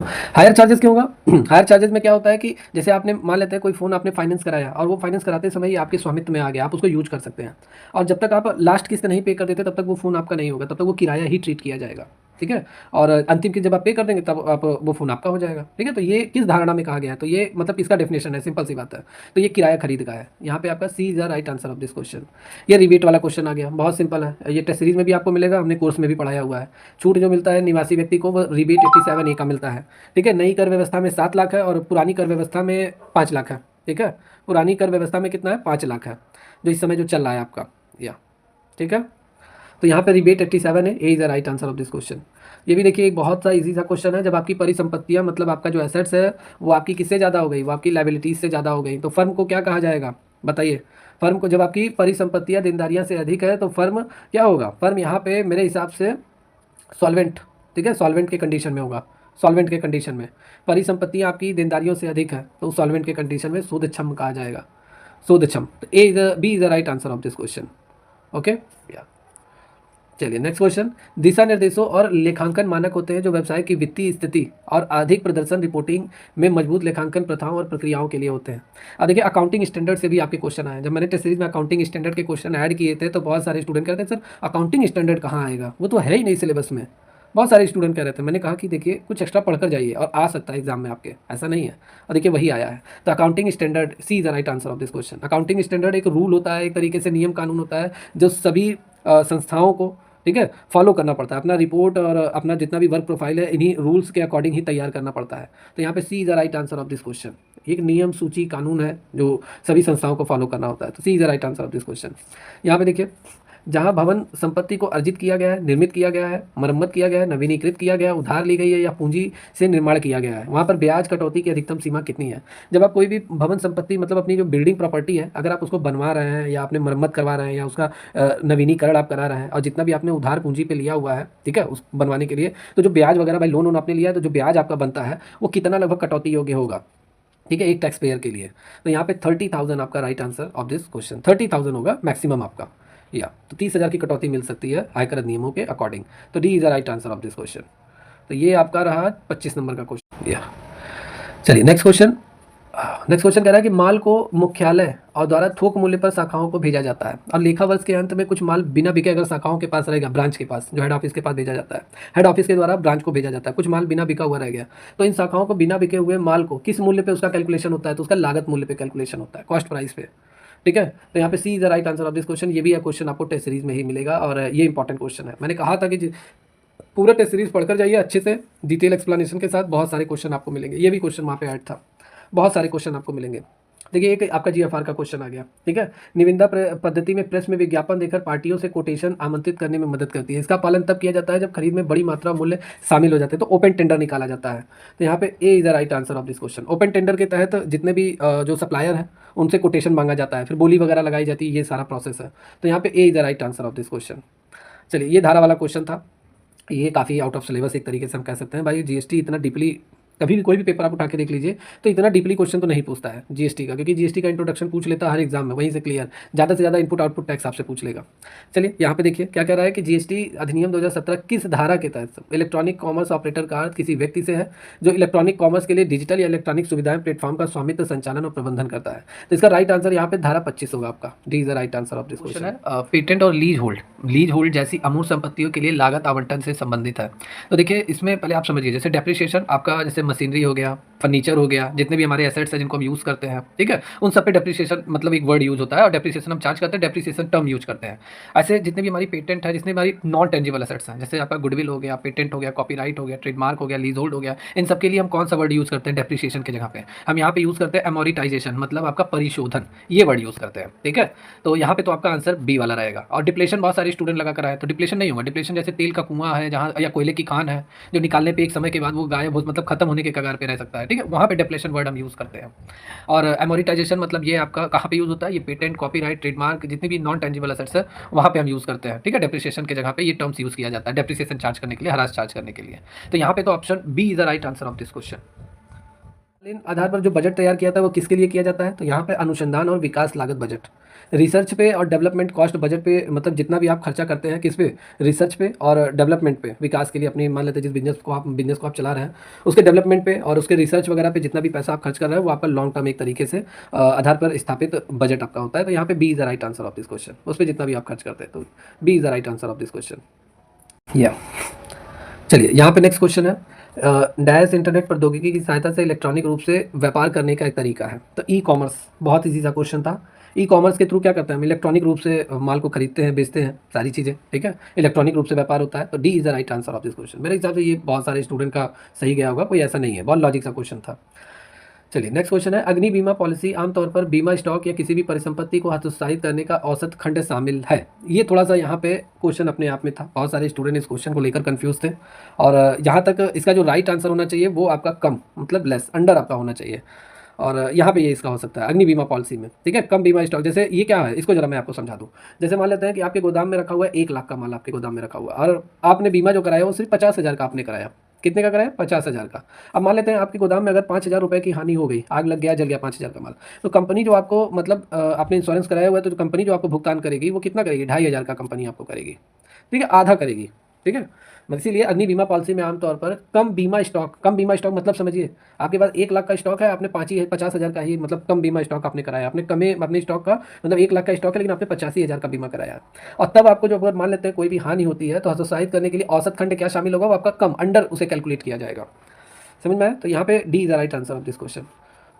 हायर चार्जेस क्यों होगा? हायर चार्जेस में क्या होता है कि जैसे आपने मान लेते हैं कोई फ़ोन आपने फाइनेंस कराया और वो फाइनेंस कराते समय ही आपके स्वामित्व में आ गया, आप उसको यूज कर सकते हैं, और जब तक आप लास्ट किस्त नहीं पे कर देते तब तक वो फ़ोन आपका नहीं होगा, तब तक वो किराया ही ट्रीट किया जाएगा, ठीक है। और अंतिम किस्त जब आप पे कर देंगे तब आप वो फ़ोन आपका हो जाएगा, ठीक है। तो ये किस धारणा में कहा गया है? तो ये मतलब इसका डेफिनेशन है, सिंपल सी बात है। तो ये किराया खरीद का है, यहाँ पे आपका C is the right answer of this question. ये रिबेट वाला क्वेश्चन आ गया, बहुत सिंपल है, ये टेस्ट सीरीज में भी आपको मिलेगा, हमने कोर्स में भी पढ़ाया हुआ है। छूट जो मिलता है निवासी व्यक्ति को वो रिबेट 87A का मिलता है, ठीक है। नई कर व्यवस्था में 7 लाख है और पुरानी कर व्यवस्था में 5 लाख है, ठीक है। पुरानी कर व्यवस्था में कितना है? 5 लाख है, जो इस समय जो चल रहा है आपका, या ठीक है। तो यहाँ पे रिबेट 87 है, A is the right answer of this question. ये भी देखिए एक बहुत सा इजी सा क्वेश्चन है, जब आपकी परिसंपत्तियाँ मतलब आपका जो एसेट्स है वो आपकी किससे ज़्यादा हो गई? वो आपकी लायबिलिटीज से ज़्यादा हो गई, तो फर्म को क्या कहा जाएगा? बताइए। फर्म को जब आपकी परिसंपत्तियाँ देनदारियाँ से अधिक है तो फर्म क्या होगा? फर्म यहाँ पे मेरे हिसाब से सॉल्वेंट, ठीक है, सॉल्वेंट के कंडीशन में होगा। सॉल्वेंट के कंडीशन में परिसंपत्तियाँ आपकी देनदारियों से अधिक है तो सॉल्वेंट के कंडीशन में शोधक्षम कहा जाएगा, शोधक्षम। तो A is B is the right answer of this question, okay, या। चलिए नेक्स्ट क्वेश्चन, दिशा निर्देशों और लेखांकन मानक होते हैं जो व्यवसाय की वित्तीय स्थिति और अधिक प्रदर्शन रिपोर्टिंग में मजबूत लेखांकन प्रथाओं और प्रक्रियाओं के लिए होते हैं। अब देखिए अकाउंटिंग स्टैंडर्ड से भी आपके क्वेश्चन आए, जब मैंने टेस्ट सीरीज में अकाउंटिंग स्टैंडर्ड के क्वेश्चन ऐड किए थे तो बहुत सारे स्टूडेंट कहते हैं सर अकाउंटिंग स्टैंडर्ड कहाँ आएगा, वो तो है ही नहीं सिलेबस में। बहुत सारे स्टूडेंट कह रहे थे, मैंने कहा कि देखिए कुछ एक्स्ट्रा पढ़कर जाइए और आ सकता है एग्जाम में आपके, ऐसा नहीं है। और देखिए वही आया है। तो accounting standard, C is the right answer of this question. Accounting standard एक रूल होता है, एक तरीके से नियम कानून होता है जो सभी संस्थाओं को, ठीक है, फॉलो करना पड़ता है। अपना रिपोर्ट और अपना जितना भी वर्क प्रोफाइल है इन्हीं रूल्स के अकॉर्डिंग ही तैयार करना पड़ता है। तो यहाँ पे C is the right answer of this question. एक नियम सूची कानून है जो सभी संस्थाओं को फॉलो करना होता है, तो C is the right answer of this question. यहाँ पे देखिए, जहाँ भवन संपत्ति को अर्जित किया गया है, निर्मित किया गया है, मरम्मत किया गया है, नवीनीकृत किया गया है, उधार ली गई है या पूंजी से निर्माण किया गया है, वहाँ पर ब्याज कटौती की अधिकतम सीमा कितनी है? जब आप कोई भी भवन संपत्ति मतलब अपनी जो बिल्डिंग प्रॉपर्टी है अगर आप उसको बनवा रहे हैं या आपने मरम्मत करवा रहे हैं या उसका नवीनीकरण आप करा रहे हैं और जितना भी आपने उधार पूंजी पे लिया हुआ है, ठीक है, उस बनवाने के लिए, तो जो ब्याज वगैरह भाई लोन आपने लिया है तो जो ब्याज आपका बनता है वो कितना लगभग कटौती योग्य होगा, ठीक है, एक टैक्स पेयर के लिए। तो यहाँ पे 30,000 आपका right answer of this question, 30,000 होगा मैक्सिमम आपका, या तो 30,000 की कटौती मिल सकती है आयकर नियमों के अकॉर्डिंग। तो D is the right answer of this question. तो ये आपका रहा 25 नंबर का क्वेश्चन, या। चलिए नेक्स्ट क्वेश्चन। नेक्स्ट क्वेश्चन कह रहा है कि माल को मुख्यालय और द्वारा थोक मूल्य पर शाखाओं को भेजा जाता है और लेखा वर्ष के अंत में कुछ माल बिना बिके अगर शाखाओं के पास रहेगा, ब्रांच के पास, जो हेड ऑफिस के पास भेजा जाता है, हेड ऑफिस के द्वारा ब्रांच को भेजा जाता है, कुछ माल बिना बिका हुआ रह गया, तो इन शाखाओं को बिना बिके हुए माल को किस मूल्य पे उसका कैलकुलेशन होता है? तो उसका लागत मूल्य पे कैलकुलेशन होता है, कॉस्ट प्राइस पे, ठीक है। तो यहाँ पे C is the right answer of this question. ये भी एक क्वेश्चन आपको टेस्ट सीरीज में ही मिलेगा और ये इंपॉर्टेंट क्वेश्चन है। मैंने कहा था कि पूरा टेस्ट सीरीज पढ़कर जाइए अच्छे से, डिटेल एक्सप्लेनेशन के साथ, बहुत सारे क्वेश्चन आपको मिलेंगे। ये भी क्वेश्चन वहाँ पे ऐड था, बहुत सारे क्वेश्चन आपको मिलेंगे। देखिए एक आपका जीएफआर का क्वेश्चन आ गया, ठीक है। निविदा पद्धति में प्रेस में विज्ञापन देकर पार्टियों से कोटेशन आमंत्रित करने में मदद करती है। इसका पालन तब किया जाता है जब खरीद में बड़ी मात्रा मूल्य शामिल हो जाते हैं, तो ओपन टेंडर निकाला जाता है। तो यहाँ पे A is the right answer of this question. Open tender के तहत जितने भी जो सप्लायर है उनसे कोटेशन मांगा जाता है, फिर बोली वगैरह लगाई जाती है, ये सारा प्रोसेस है। तो यहाँ पे A is the right answer of this question. चलिए, ये धारा वाला क्वेश्चन था। ये काफ़ी आउट ऑफ सिलेबस एक तरीके से हम कह सकते हैं। भाई जीएसटी इतना डीपली, कभी भी कोई भी पेपर आप उठा के देख लीजिए तो इतना डीपली क्वेश्चन तो नहीं पूछता है जीएसटी का, क्योंकि जीएसटी का इंट्रोडक्शन पूछ लेता है हर एग्जाम में, वहीं से क्लियर। ज़्यादा से ज़्यादा इनपुट आउटपुट टैक्स आपसे पूछ लेगा। चलिए यहाँ पे देखिए क्या कह रहा है कि जीएसटी अधिनियम 2017 किस धारा के तहत इलेक्ट्रॉनिक कॉमर्स ऑपरेटर का अर्थ किसी व्यक्ति से है जो इलेक्ट्रॉनिक कॉमर्स के लिए डिजिटल या इलेक्ट्रॉनिक सुविधाएं प्लेटफॉर्म का स्वामित्व, संचालन और प्रबंधन करता है। तो इसका राइट आंसर यहाँ पे धारा 25 होगा आपका। D is the right answer of this question है। पेटेंट और लीज होल्ड, लीज होल्ड जैसी अमूर्त संपत्तियों के लिए लागत आवंटन से संबंधित है। तो देखिए इसमें पहले आप समझिए, जैसे डेप्रिसिएशन आपका, जैसे मशीनरी हो गया, फर्नीचर हो गया, जितने भी हमारे एसेट्स हैं जिनको हम यूज़ करते हैं, ठीक है, उन सब पे डेप्रिसिएशन मतलब एक वर्ड यूज़ होता है, और डेप्रिसिएशन हम चार्ज करते हैं, डेप्रिसिएशन टर्म यूज करते हैं। ऐसे जितने भी हमारी पेटेंट है, जितने हमारी नॉन टेंजिबल एसेट्स हैं, जैसे आपका गुडविल हो गया, पेटेंट हो गया, कॉपीराइट हो गया, ट्रेडमार्क हो गया, लीज होल्ड हो गया, इन सब के लिए हम कौन सा वर्ड यूज़ करते हैं डेप्रिसिएशन की जगह पे? हम यहाँ पे यूज़ करते हैं एमोरिटाइजेशन, मतलब आपका परिशोधन, ये वर्ड यूज़ करते हैं, ठीक है। तो यहाँ पे तो आपका आंसर बी वाला रहेगा। और डिप्लेशन बहुत सारे स्टूडेंट लगा कर आए, तो डिप्लेशन नहीं होगा। डिप्लेशन जैसे तेल का कुआं है जहाँ, या कोयले की खान है जो निकालने पे एक समय के बाद वो गायब हो, मतलब खत्म होने के कगार पे रह सकता है, ठीक है, वहाँ पे डिप्लेशन वर्ड हम यूज़ करते हैं। और एमोरिटाइजेशन मतलब ये आपका कहाँ पे यूज़ होता है? ये पेटेंट, कॉपीराइट, ट्रेडमार्क, जितनी भी नॉन टेंजिबल एसेट्स है वहाँ पे हम यूज़ करते हैं, ठीक है। डेप्रिसिएशन की जगह पे ये टर्म्स यूज़ किया जाता है डेप्रिसिएशन चार्ज करने के लिए, हरास चार्ज करने के लिए। तो यहाँ पे तो option B is the right answer of this question. आधार पर जो बजट तैयार किया था वो किसके लिए किया जाता है? तो यहाँ पे अनुसंधान और विकास लागत बजट, रिसर्च पे और डेवलपमेंट कॉस्ट बजट पे, मतलब जितना भी आप खर्चा करते हैं किस पे? रिसर्च पे और डेवलपमेंट पे, विकास के लिए अपनी, मान लेते हैं जिस बिजनेस को आप चला रहे हैं उसके डेवलपमेंट पे और उसके रिसर्च वगैरह पे जितना भी पैसा आप खर्च कर रहे हैं वो आपका लॉन्ग टर्म एक तरीके से आधार पर स्थापित बजट आपका होता है। तो यहाँ पे B is the right answer of this question. उस पर जितना भी आप खर्च करते हैं, तो B is the right answer of this question. या चलिए यहाँ पे नेक्स्ट क्वेश्चन है, डैश इंटरनेट प्रौद्योगिकी की सहायता से इलेक्ट्रॉनिक रूप से व्यापार करने का एक तरीका है। तो ई कॉमर्स बहुत ईजी सा क्वेश्चन था। ई कॉमर्स के थ्रू क्या करते हैं हम? इलेक्ट्रॉनिक रूप से माल को खरीदते हैं, बेचते हैं, सारी चीज़ें, ठीक है, इलेक्ट्रॉनिक रूप से व्यापार होता है। तो D is the right answer of this question. मेरे हिसाब से ये बहुत सारे स्टूडेंट का सही गया होगा, कोई ऐसा नहीं है, बहुत लॉजिक सा क्वेश्चन था। चलिए नेक्स्ट क्वेश्चन है, अग्नि बीमा पॉलिसी आमतौर पर बीमा स्टॉक या किसी भी परिसंपत्ति को हतोत्साहित करने का औसत खंड शामिल है। ये थोड़ा सा यहाँ पे क्वेश्चन अपने आप में था, बहुत सारे स्टूडेंट इस क्वेश्चन को लेकर कंफ्यूज थे। और यहाँ तक इसका जो राइट आंसर होना चाहिए वो आपका कम, मतलब लेस, अंडर आपका होना चाहिए। और यहाँ पे ये इसका हो सकता है अग्नि बीमा पॉलिसी में, ठीक है, कम बीमा स्टॉक। जैसे ये क्या है, इसको जरा मैं आपको समझा दूँ। जैसे मान लेते हैं कि आपके गोदाम में रखा हुआ है 1 लाख का माल, आपके गोदाम में रखा हुआ है, और आपने बीमा जो कराया वो सिर्फ 50,000 का आपने कराया। कितने का कराया? 50,000 का। अब मान लेते हैं आपके गोदाम में अगर 5,000 रुपये की हानि हो गई, आग लग गया, जल गया 5,000 का माल, तो कंपनी जो आपको, मतलब आपने इंश्योरेंस कराया हुआ है, तो कंपनी जो आपको भुगतान करेगी वो कितना करेगी? 2,500 का कंपनी आपको करेगी, ठीक है, आधा करेगी, ठीक है। इसीलिए अग्नि बीमा पॉलिसी में आमतौर पर कम बीमा स्टॉक मतलब समझिए, आपके पास 1 लाख का स्टॉक है, आपने 50,000 का ही, मतलब कम बीमा स्टॉक आपने कराया, आपने कम अपने स्टॉक का, मतलब 1 लाख का स्टॉक है लेकिन आपने 85,000 का बीमा कराया। और तब आपको जो, अगर मान लेते हैं कोई भी हानि होती है तो हतोत्साहित करने के लिए औसत खंड क्या शामिल होगा? वो आपका कम, अंडर उसे कैलकुलेट किया जाएगा। समझ में आया? तो यहाँ पे D is the right answer of this question.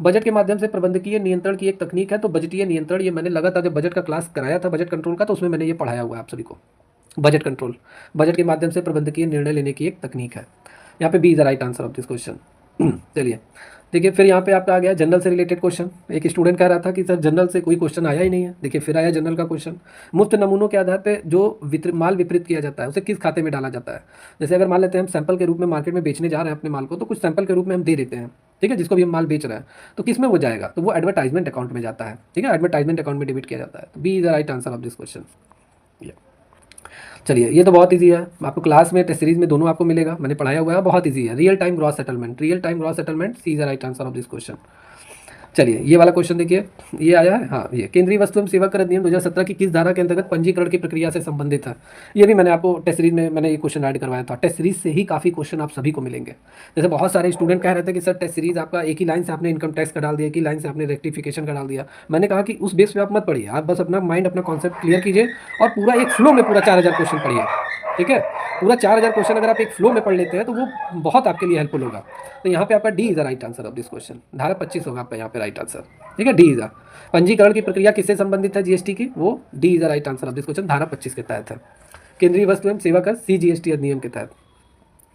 Budget के माध्यम से प्रबंधकीय नियंत्रण की एक तकनीक है। तो बजटीय नियंत्रण, ये मैंने लगातार जब बजट का क्लास कराया था, बजट कंट्रोल का, तो उसमें मैंने ये पढ़ाया हुआ है आप सभी को। बजट कंट्रोल, बजट के माध्यम से प्रबंधकीय निर्णय लेने की एक तकनीक है। यहाँ पे B is the right answer of this question. चलिए देखिए, फिर यहाँ पे आपका आ गया जनरल से रिलेटेड क्वेश्चन। एक स्टूडेंट कह रहा था कि सर जनरल से कोई क्वेश्चन आया ही नहीं है। देखिए फिर आया जनरल का क्वेश्चन। मुफ्त नमूनों के आधार पे जो माल वितरित किया जाता है उसे किस खाते में डाला जाता है? जैसे अगर मान लेते हैं हम सैंपल के रूप में मार्केट में बेचने जा रहे हैं अपने माल को, तो कुछ सैंपल के रूप में हम दे देते हैं, ठीक है, जिसको भी हम माल बेच रहे हैं, तो किस में वो जाएगा? तो वो एडवर्टाइजमेंट अकाउंट में जाता है, ठीक है, एडवर्टाइजमेंट अकाउंट में डेबिट किया जाता है। तो B is the right answer of this question. चलिए ये तो बहुत इजी है, आपको क्लास में टेस्ट सीरीज में दोनों आपको मिलेगा, मैंने पढ़ाया हुआ है, बहुत इजी है। Real time gross settlement, real time gross settlement, C is the right answer of this question. चलिए ये वाला क्वेश्चन देखिए, ये आया है, हाँ, ये केंद्रीय वस्तु एवं सेवा कर अधिनियम 2017 की किस धारा के अंतर्गत पंजीकरण की प्रक्रिया से संबंधित है? ये भी मैंने आपको टेस्ट सीरीज में मैंने ये क्वेश्चन ऐड करवाया था। टेस्ट सीरीज से ही काफ़ी क्वेश्चन आप सभी को मिलेंगे। जैसे बहुत सारे स्टूडेंट कह रहे थे कि सर टेस्ट सीरीज आपका एक ही लाइन से आपने इनकम टैक्स का डाल दिया, एक ही लाइन से आपने रेक्टिफिकेशन का डाल दिया। मैंने कहा कि उस बेस पे आप मत पढ़िए, आप बस अपना माइंड, अपना कॉन्सेप्ट क्लियर कीजिए और पूरा एक फ्लो में पूरा 4,000 क्वेश्चन पढ़िए, ठीक है। पूरा 4,000 क्वेश्चन अगर आप एक फ्लो में पढ़ लेते हैं तो वो बहुत आपके लिए हेल्पफुल होगा। तो यहाँ पे आपका D is the right answer of this question. धारा 25 होगा आपका यहाँ पे राइट आंसर, ठीक है, डी इज द। पंजीकरण की प्रक्रिया किससे संबंधित है जीएसटी की? वो D is the right answer of this question, धारा 25 के तहत है। केंद्रीय वस्तु एवं सेवा कर, CGST अधिनियम के तहत।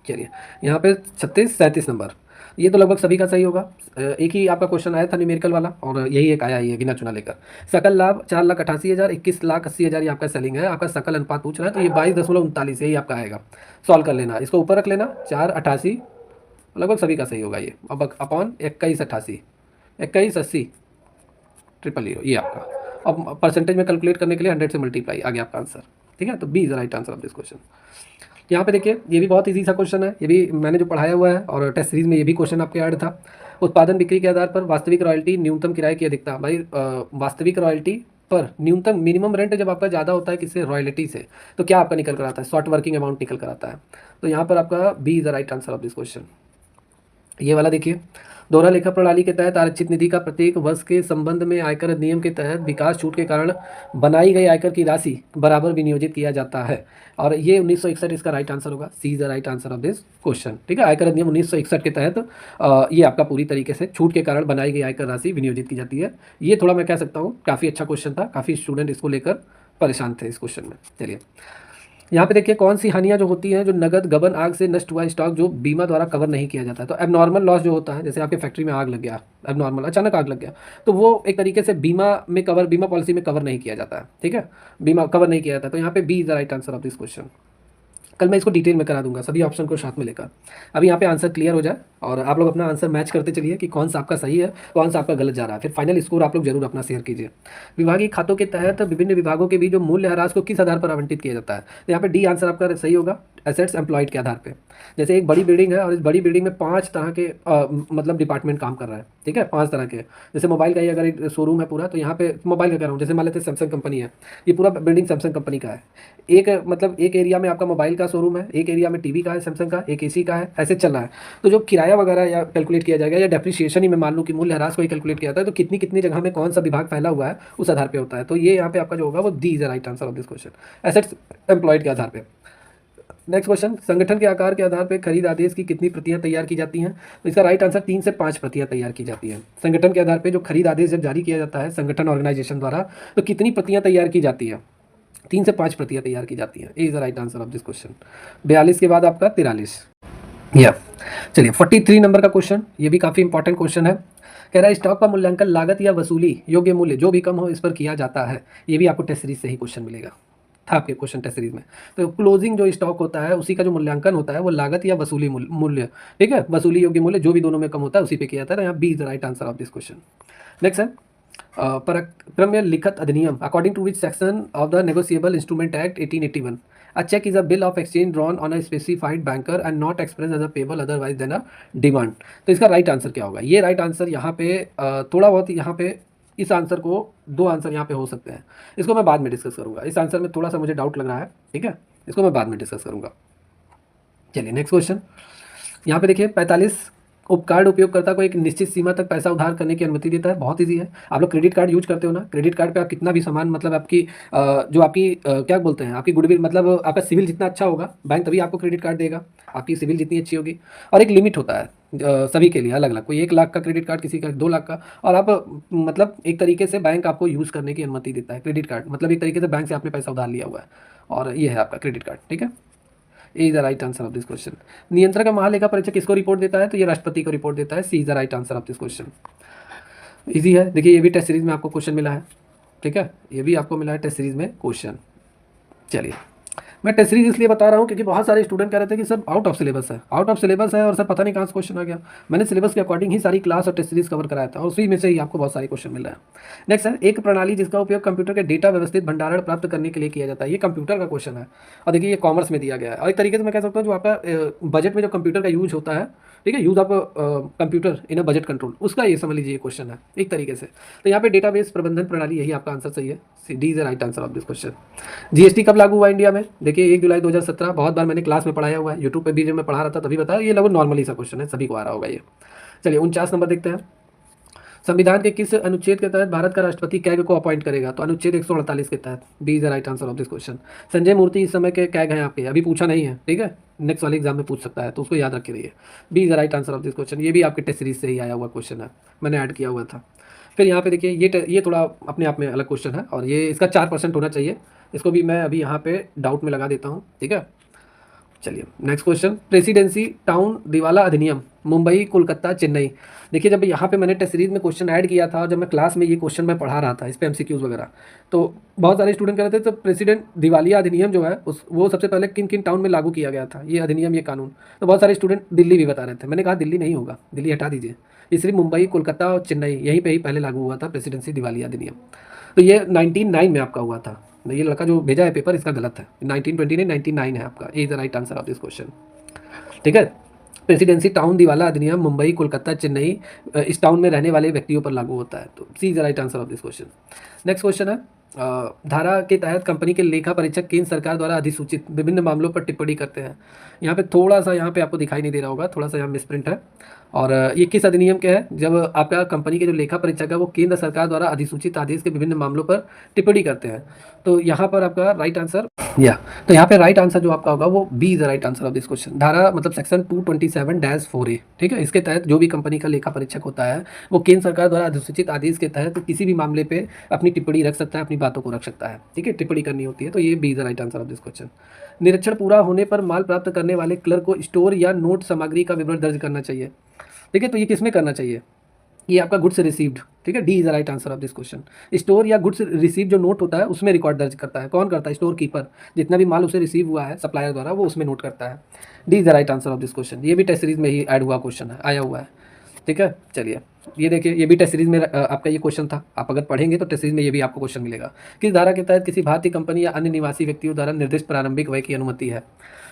चलिए यहाँ पे 36, 37 नंबर, ये तो लगभग सभी का सही होगा। एक ही आपका क्वेश्चन आया था न्यूमेरिकल वाला, और यही एक आया है गिना चुना लेकर। सकल लाभ 4,88,000, 21,80,000 ये आपका सेलिंग है। आपका सकल अनुपात पूछ रहा है, तो ये 22.39 यही आपका आएगा। सॉल्व कर लेना, इसको ऊपर रख लेना, 4,88 लगभग सभी का सही होगा ये। अब अपॉन 21,88, 21,80, 000, ये आपका। अब परसेंटेज में कैलकुलेट करने के लिए 100 से मल्टीप्लाई, आ गया आपका आंसर। ठीक है, तो B is the right answer of this question. यहाँ पे देखिए ये भी बहुत ईजी सा क्वेश्चन है, ये भी मैंने जो पढ़ाया हुआ है और टेस्ट सीरीज में ये भी क्वेश्चन आपके ऐड था। उत्पादन बिक्री के आधार पर वास्तविक रॉयल्टी न्यूनतम किराए की अधिकता। भाई वास्तविक रॉयल्टी पर न्यूनतम मिनिमम रेंट जब आपका ज़्यादा होता है किससे, रॉयल्टी से, तो क्या आपका निकल कर आता है, शॉर्ट वर्किंग अमाउंट निकल कर आता है। तो यहाँ पर आपका B is the right answer of this question. ये वाला देखिए, दोहरा लेखा प्रणाली के तहत आरक्षित निधि का प्रत्येक वर्ष के संबंध में आयकर अधिनियम के तहत विकास छूट के कारण बनाई गई आयकर की राशि बराबर विनियोजित किया जाता है। और ये 1961 इसका राइट आंसर होगा, C is the right answer of this question. ठीक है, आयकर अधिनियम 1961 के तहत ये आपका पूरी तरीके से छूट के कारण बनाई गई आयकर राशि विनियोजित की जाती है। ये थोड़ा मैं कह सकता हूँ काफ़ी अच्छा क्वेश्चन था, काफ़ी स्टूडेंट इसको लेकर परेशान थे इस क्वेश्चन में। चलिए यहाँ पे देखिए, कौन सी हानियाँ जो होती हैं जो नगद गबन आग से नष्ट हुआ स्टॉक जो बीमा द्वारा कवर नहीं किया जाता है। तो एबनॉर्मल लॉस जो होता है, जैसे आपके फैक्ट्री में आग लग गया, एबनॉर्मल अचानक आग लग गया, तो वो एक तरीके से बीमा में कवर, बीमा पॉलिसी में कवर नहीं किया जाता है। ठीक है, बीमा कवर नहीं किया जाता, तो यहाँ पे B is the right answer of this question. कल मैं इसको डिटेल में करा दूंगा सभी ऑप्शन को साथ में लेकर। अभी यहाँ पे आंसर क्लियर हो जाए और आप लोग अपना आंसर मैच करते चलिए कि कौन सा आपका सही है, कौन सा आपका गलत जा रहा है। फिर फाइनल स्कोर आप लोग जरूर अपना शेयर कीजिए। विभागीय खातों के तहत विभिन्न विभागों के बीच जो मूल्य ह्रास को किस आधार पर आवंटित किया जाता है। तो यहाँ पे डी आंसर आपका सही होगा, एसेट्स एम्प्लॉयड के आधार पे। जैसे एक बड़ी बिल्डिंग है और इस बड़ी बिल्डिंग में 5 तरह के मतलब डिपार्टमेंट काम कर रहा है। ठीक है, 5 तरह के, जैसे मोबाइल का ही अगर एक शोरूम है पूरा, तो यहाँ पे मोबाइल का कह रहा हूँ, जैसे मान लेते हैं सैमसंग कंपनी है, ये पूरा बिल्डिंग सैमसंग कंपनी का है। एक मतलब एक एरिया में आपका मोबाइल का शोरूम है, एक एरिया में टीवी का है सैमसंग का, एक एसी का है, ऐसे चल रहा है। तो जो किराया वगैरह या कैलकुलेट किया जाएगा या डेप्रिसिएशन ही मैं मान लूँ कि मूल्य ह्रास को ही कैलकुलेट किया जाता है, तो कितनी कितनी जगह में कौन सा विभाग फैला हुआ है उस आधार पे होता है। तो ये यहाँ पे आपका जो होगा वो D is the right answer of this question, assets employed के आधार पे। नेक्स्ट क्वेश्चन, संगठन के आकार के आधार पर खरीद आदेश की कितनी प्रतियां तैयार की जाती हैं। तो इसका राइट आंसर 3 से 5 प्रतियां तैयार की जाती हैं। संगठन के आधार पर जो खरीद आदेश जब जारी किया जाता है संगठन ऑर्गेनाइजेशन द्वारा, तो कितनी प्रतियां तैयार की जाती है, 3 से 5 प्रतियां तैयार की जाती हैं। A is the right answer of this question. 42 के बाद आपका 43। या चलिए 43 नंबर का क्वेश्चन, ये भी काफ़ी इंपॉर्टेंट क्वेश्चन है। कह रहा है स्टॉक का मूल्यांकन लागत या वसूली योग्य मूल्य जो भी कम हो इस पर किया जाता है। ये भी आपको टेस्ट सीरीज से ही क्वेश्चन मिलेगा, था आपके क्वेश्चन टेस्ट सीरीज में। तो क्लोजिंग जो स्टॉक होता है उसी का जो मूल्यांकन होता है वो लागत या वसूली मूल्य, ठीक है, वसूली योग्य मूल्य जो भी दोनों में कम होता है उसी पे किया जाता है। यहाँ B is the right answer of this question. Next है पराक्रम्य लिखित अधिनियम, according to which section of the negotiable instrument act 1881 a check is a bill of exchange drawn on a specified banker and not expressed as a payable otherwise than a demand। तो इसका right answer क्या होगा। ये right answer यहाँ पे थोड़ा बहुत यहाँ पे इस आंसर को 2 आंसर यहाँ पे हो सकते हैं, इसको मैं बाद में डिस्कस करूँगा। इस आंसर में थोड़ा सा मुझे डाउट लग रहा है, ठीक है, इसको मैं बाद में डिस्कस करूँगा। चलिए नेक्स्ट क्वेश्चन, यहाँ पे देखिए 45 उपकार्ड उपयोगकर्ता को एक निश्चित सीमा तक पैसा उधार करने की अनुमति देता है। बहुत इजी है, आप लोग क्रेडिट कार्ड यूज करते हो ना, क्रेडिट कार्ड पे आप कितना भी सामान, मतलब आपकी जो आपकी क्या बोलते हैं, आपकी गुडविल, मतलब आपका सिविल जितना अच्छा होगा बैंक तभी आपको क्रेडिट कार्ड देगा, आपकी सिविल जितनी अच्छी होगी। और एक लिमिट होता है सभी के लिए अलग अलग, कोई 1 लाख का क्रेडिट कार्ड, किसी का 2 लाख का। और आप मतलब एक तरीके से बैंक आपको यूज़ करने की अनुमति देता है क्रेडिट कार्ड, मतलब एक तरीके से बैंक से आपने पैसा उधार लिया हुआ है और ये है आपका क्रेडिट कार्ड। ठीक है, A is the right answer of this question. नियंत्रक का महालेखा परीक्षक किसको रिपोर्ट देता है, तो ये राष्ट्रपति को रिपोर्ट देता है। C is the right answer of this question. Easy है, देखिए ये भी टेस्ट सीरीज में आपको क्वेश्चन मिला है। ठीक है, ये भी आपको मिला है टेस्ट सीरीज में क्वेश्चन। चलिए मैं टेस्ट सीरीज इसलिए बता रहा हूँ क्योंकि बहुत सारे स्टूडेंट कह रहे थे कि सर आउट ऑफ सिलेबस है, आउट ऑफ सिलेबस है और सर पता नहीं कहाँ से क्वेश्चन आ गया। मैंने सिलेबस के अकॉर्डिंग ही सारी क्लास और टेस्ट सीरीज कवर कराया था और उसी में से ही आपको बहुत सारे क्वेश्चन मिल रहा है। नेक्स्ट है एक प्रणाली जिसका उपयोग कंप्यूटर के डेटा व्यवस्थित भंडारण प्राप्त करने के लिए किया जाता है। ये कंप्यूटर का क्वेश्चन है और देखिए ये कॉमर्स में दिया गया है। और एक तरीके से मैं कह सकता हूँ जो आपका बजट में जो कंप्यूटर का यूज होता है, ठीक है, use of computer in a budget control, उसका ये समझ लीजिए क्वेश्चन है एक तरीके से। तो यहाँ पे डेटाबेस प्रबंधन प्रणाली, यही आपका आंसर सही है, D is the right answer of this question. GST कब लागू हुआ इंडिया में, देखिए 1 जुलाई 2017। बहुत बार मैंने क्लास में पढ़ाया हुआ है, यूट्यूब पे भी जब मैं पढ़ा रहा था तभी बताया, ये लगभग नॉर्मली सा क्वेश्चन है, सभी को आ रहा होगा ये। चलिए 49 नंबर देखते हैं, संविधान के किस अनुच्छेद के तहत भारत का राष्ट्रपति कैग को अपॉइंट करेगा, तो अनुच्छेद 148 के तहत। B is the right answer of this question. Sanjay Murthy इस समय के कैग हैं आपके, अभी पूछा नहीं है, ठीक है, नेक्स्ट वाले एग्जाम में पूछ सकता है, तो उसको याद रखे रहिए। B is the right answer of this question. ये भी आपके टेस्ट सीरीज से ही आया हुआ क्वेश्चन है, मैंने ऐड किया हुआ था। फिर यहाँ पे देखिए ये थोड़ा अपने आप में अलग क्वेश्चन है और ये इसका 4% होना चाहिए, इसको भी मैं अभी यहाँ पे डाउट में लगा देता हूँ, ठीक है। चलिए नेक्स्ट क्वेश्चन, प्रेसिडेंसी टाउन दिवाला अधिनियम मुंबई कोलकाता चेन्नई। देखिए जब यहाँ पे मैंने टेस्ट सीरीज में क्वेश्चन ऐड किया था और जब मैं क्लास में ये क्वेश्चन मैं पढ़ा रहा था, इस पे एमसीक्यूज वगैरह, तो बहुत सारे स्टूडेंट कह रहे थे तो प्रेसिडेंट दिवालिया अधिनियम जो है वो सबसे पहले किन किन टाउन में लागू किया गया था, ये अधिनियम, ये कानून। तो बहुत सारे स्टूडेंट दिल्ली भी बता रहे थे, मैंने कहा दिल्ली नहीं होगा, दिल्ली हटा दीजिए, इसलिए मुंबई कोलकाता और चेन्नई यहीं पर ही पहले लागू हुआ था प्रेसिडेंसी दिवालिया अधिनियम। तो ये 1909 में आपका हुआ था, ये लड़का जो भेजा है पेपर इसका गलत है, 1920 नहीं 99 है आपका, A is the right answer of this question. ठीक है। प्रेसिडेंसी टाउन दिवाला अधिनियम मुंबई, कोलकाता, चेन्नई इस टाउन में रहने वाले व्यक्तियों पर लागू होता है, तो C is the right answer of this question. Next question है धारा के तहत कंपनी के लेखा परीक्षक केंद्र सरकार द्वारा अधिसूचित विभिन्न मामलों पर टिप्पणी करते हैं। यहाँ पे थोड़ा सा यहाँ पे आपको दिखाई नहीं दे रहा होगा, थोड़ा सा यहाँ मिसप्रिंट है। और ये किस अधिनियम के है, जब आपका कंपनी के जो लेखा परीक्षक है वो केंद्र सरकार द्वारा अधिसूचित आदेश के विभिन्न मामलों पर टिप्पणी करते हैं। तो यहाँ पर आपका राइट आंसर तो यहाँ पे राइट आंसर जो आपका होगा वो B is the right answer of this question. धारा मतलब सेक्शन 227-4A, ठीक है, इसके तहत जो भी कंपनी का लेखा परीक्षक होता है वो केंद्र सरकार द्वारा अधिसूचित आदेश के तहत किसी भी मामले पे अपनी टिप्पणी रख सकता है, अपनी बातों को रख सकता है। ठीक है, टिप्पणी करनी होती है, तो ये B is the right answer of this question. निरीक्षण पूरा होने पर माल प्राप्त करने वाले क्लर्क को स्टोर या नोट सामग्री का विवरण दर्ज करना चाहिए। ठीक है, तो ये किस में करना चाहिए, ये आपका गुड्स रिसीव्ड। ठीक है, D is the right answer of this question. Store या गुड्स रिसीव जो नोट होता है उसमें रिकॉर्ड दर्ज करता है, कौन करता है, स्टोर कीपर, जितना भी माल उसे रिसीव हुआ है सप्लायर द्वारा वो उसमें नोट करता है। D is the right answer of this question. ये भी टेस्ट सीरीज में ही ऐड हुआ क्वेश्चन है, आया हुआ है। ठीक है, चलिए ये देखिए, ये भी टेस्ट सीरीज में आपका ये क्वेश्चन था, आप अगर पढ़ेंगे तो टेस्ट सीरीज में ये भी आपको क्वेश्चन मिलेगा। किस धारा के तहत किसी भारतीय कंपनी या अन्य निवासी व्यक्तियों द्वारा निर्दिष्ट प्रारंभिक व्यय की अनुमति है।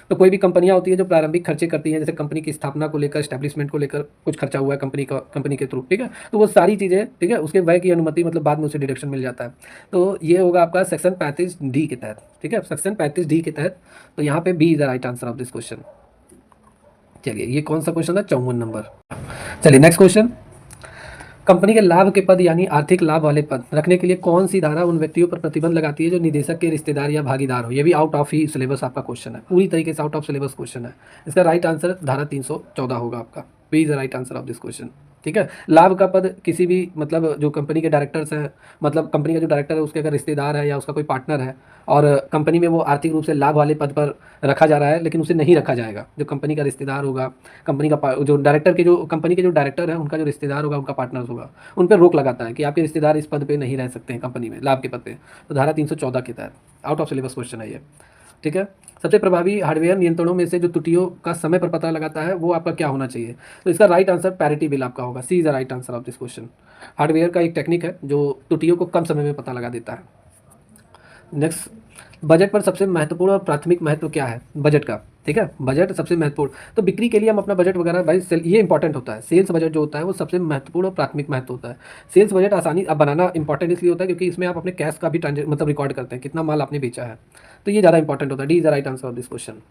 तो कोई भी कंपनियां होती है जो प्रारंभिक खर्चे करती हैं, जैसे कंपनी की स्थापना को लेकर, एस्टैब्लिशमेंट को लेकर कुछ खर्चा हुआ है कंपनी के थ्रू, ठीक है, तो वो सारी चीज़ें, ठीक है, उसके व्यय की अनुमति मतलब बाद में उसे डिडक्शन मिल जाता है। तो ये होगा आपका सेक्शन 35D के तहत। ठीक है, सेक्शन 35D के तहत, तो यहाँ पे B is the right answer of this question. चलिए ये कौन सा क्वेश्चन है, 54 नंबर। चलिए नेक्स्ट क्वेश्चन, कंपनी के लाभ के पद यानी आर्थिक लाभ वाले पद रखने के लिए कौन सी धारा उन व्यक्तियों पर प्रतिबंध लगाती है जो निदेशक के रिश्तेदार या भागीदार हो। ये भी आउट ऑफ ही सिलेबस आपका क्वेश्चन है, पूरी तरीके से आउट ऑफ सिलेबस क्वेश्चन है। इसका राइट आंसर धारा 314 होगा आपका, B is the right answer of this question. ठीक है, लाभ का पद किसी भी मतलब जो कंपनी के डायरेक्टर्स हैं, मतलब कंपनी का जो डायरेक्टर है उसके अगर रिश्तेदार है या उसका कोई पार्टनर है और कंपनी में वो आर्थिक रूप से लाभ वाले पद पर रखा जा रहा है, लेकिन उसे नहीं रखा जाएगा। जो कंपनी का रिश्तेदार होगा, कंपनी का जो डायरेक्टर के जो कंपनी के जो डायरेक्टर है उनका जो रिश्तेदार होगा, उनका पार्टनर्स होगा, उन पर रोक लगाता है कि आपके रिश्तेदार इस पद पर नहीं रह सकते हैं कंपनी में लाभ के पद पर। तो धारा 314 के तहत आउट ऑफ सिलेबस क्वेश्चन है ये। ठीक है, सबसे प्रभावी हार्डवेयर नियंत्रणों में से जो त्रुटियों का समय पर पता लगाता है वो आपका क्या होना चाहिए। तो इसका राइट आंसर पैरिटी बिल आपका होगा, C is the right answer of this question. Hardware का एक टेक्निक है जो त्रुटियों को कम समय में पता लगा देता है। नेक्स्ट, बजट पर सबसे महत्वपूर्ण और प्राथमिक महत्व क्या है बजट का। ठीक है, बजट सबसे महत्वपूर्ण, तो बिक्री के लिए हम अपना बजट वगैरह भाई ये इंपॉर्टेंट होता है। सेल्स बजट जो होता है वो सबसे महत्वपूर्ण और प्राथमिक महत्व होता है। सेल्स बजट आसानी अब बनाना इंपॉर्टेंट इसलिए होता है क्योंकि इसमें आप अपने कैश का भी मतलब रिकॉर्ड करते हैं, कितना माल आपने बेचा है, तो ये ज़्यादा इंपॉर्टेंट होता है। D is the right answer of this question.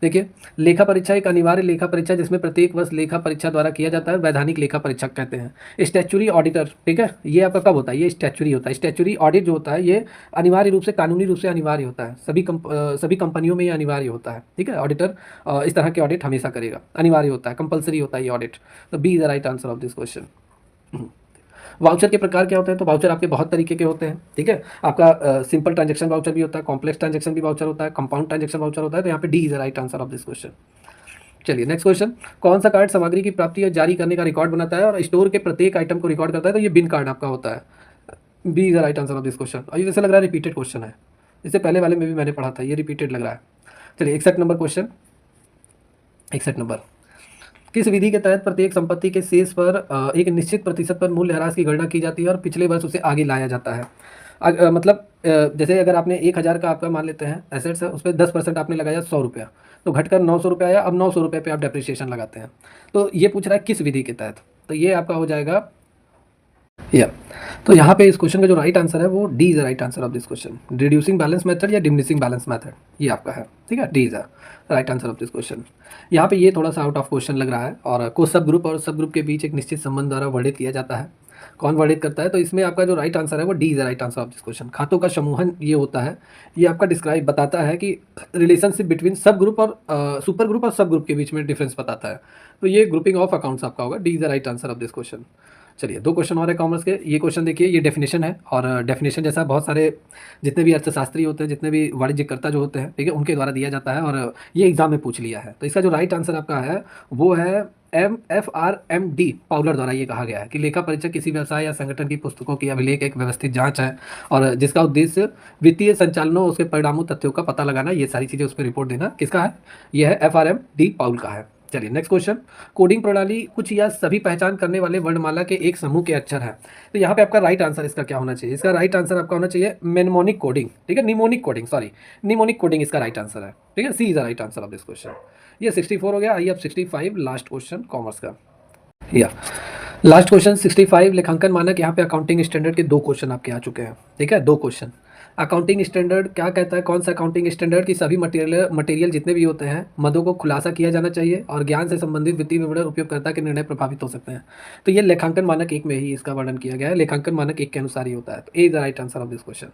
देखिए, लेखा परीक्षा एक अनिवार्य लेखा परीक्षा जिसमें प्रत्येक वर्ष लेखा परीक्षा द्वारा किया जाता है, वैधानिक लेखा परीक्षक कहते हैं। स्टैच्यूरी ऑडिटर, ठीक है, ये आपका कब होता है, ये स्टैच्यूरी होता है। स्टैच्यूरी ऑडिट जो होता है ये अनिवार्य रूप से, कानूनी रूप से अनिवार्य होता है, सभी कंपनियों में ये अनिवार्य होता है। ठीक है, ऑडिटर इस तरह के ऑडिट हमेशा करेगा, अनिवार्य होता है, कंपलसरी होता है ये ऑडिट। तो B is the right answer of this question. Voucher के प्रकार क्या होते हैं, तो वाउचर आपके बहुत तरीके के होते हैं। ठीक है, आपका सिंपल ट्रांजैक्शन वाउचर भी होता है, कॉम्प्लेक्स ट्रांजैक्शन भी वाउचर होता है, कंपाउंड ट्रांजैक्शन वाउचर होता है। तो यहाँ पे D is the right answer of this question. चलिए नेक्स्ट क्वेश्चन, कौन सा कार्ड सामग्री की प्राप्ति या जारी करने का रिकॉर्ड बनाता है और स्टोर के प्रत्येक आइटम को रिकॉर्ड करता है। तो ये बिन कार्ड आपका होता है, B is the right answer of this question. और ये जैसे लग रहा है रिपीटेड क्वेश्चन है, इससे पहले वाले में भी मैंने पढ़ा था, ये रिपीटेड लग रहा है। चलिए 61 नंबर क्वेश्चन, 61 नंबर, किस विधि के तहत प्रत्येक संपत्ति के शेष पर एक निश्चित प्रतिशत पर मूल्यह्रास की गणना की जाती है और पिछले वर्ष उसे आगे लाया जाता है। मतलब जैसे अगर आपने 1000 का आपका मान लेते हैं एसेट्स है, उस पर 10% आपने लगाया 100 रुपया, तो घटकर 900 रुपया आया, अब 900 रुपये पे आप डेप्रिसिएशन लगाते हैं। तो ये पूछ रहा है किस विधि के तहत, तो ये आपका हो जाएगा या, तो यहाँ पे इस क्वेश्चन का जो राइट आंसर है वो D is the right answer of this question. Reducing balance method या डिमिनिशिंग बैलेंस मेथड, ये आपका है। ठीक है, D is the right answer of this question. यहाँ पे ये थोड़ा सा आउट ऑफ क्वेश्चन लग रहा है, और को सब ग्रुप और सब ग्रुप के बीच एक निश्चित संबंध द्वारा वर्णित किया जाता है। कौन वर्णित करता है, तो इसमें आपका जो राइट आंसर है वो D is the right answer of this question. खातों का समूहन ये होता है, ये आपका डिस्क्राइब बताता है कि रिलेशनशिप बिटवीन सब ग्रुप और सुपर ग्रुप और सब ग्रुप के बीच में डिफरेंस बताता है। तो ये ग्रुपिंग ऑफ अकाउंट्स आपका होगा, D is the right answer of this question. चलिए 2 क्वेश्चन और है कॉमर्स के। ये क्वेश्चन देखिए, ये डेफिनेशन है, और डेफिनेशन जैसा बहुत सारे जितने भी अर्थशास्त्री होते हैं, जितने भी वाणिज्यकर्ता जो होते हैं, ठीक है, उनके द्वारा दिया जाता है, और ये एग्जाम में पूछ लिया है। तो इसका जो राइट आंसर आपका है वो है FRMD पाउलर द्वारा ये कहा गया है कि लेखा परीक्षक किसी व्यवसाय या संगठन की पुस्तकों की अभिलेख एक व्यवस्थित जांच है, और जिसका उद्देश्य वित्तीय संचालनों, उसके परिणामों, तथ्यों का पता लगाना, ये सारी चीज़ें उस पर रिपोर्ट देना। किसका है, यह है FRMD पाउल का है। चलिए नेक्स्ट क्वेश्चन, कोडिंग प्रणाली कुछ या सभी पहचान करने वाले वर्णमाला के एक समूह के अक्षर है। तो यहाँ पे आपका राइट आंसर इसका क्या होना चाहिए? इसका राइट आंसर आपका होना चाहिए मेमोनिक कोडिंग, ठीक है, mnemonic coding, sorry mnemonic coding इसका राइट आंसर है, ठीक है, C is the right answer of this question. ये 64 हो गया। आइए अब 65 लास्ट क्वेश्चन कॉमर्स का। या लास्ट क्वेश्चन 65 लेखांकन मानक। यहाँ पे अकाउंटिंग स्टैंडर्ड के 2 क्वेश्चन आपके आ चुके हैं, ठीक है, 2 क्वेश्चन। अकाउंटिंग स्टैंडर्ड क्या कहता है? कौन सा अकाउंटिंग स्टैंडर्ड की सभी मटेरियल जितने भी होते हैं मदों को खुलासा किया जाना चाहिए और ज्ञान से संबंधित वित्तीय विवरण उपयोगकर्ता के निर्णय प्रभावित हो सकते हैं। तो ये लेखांकन मानक 1 में ही इसका वर्णन किया गया है, लेखांकन मानक 1 के अनुसार ही होता है। तो A is the right answer of this question.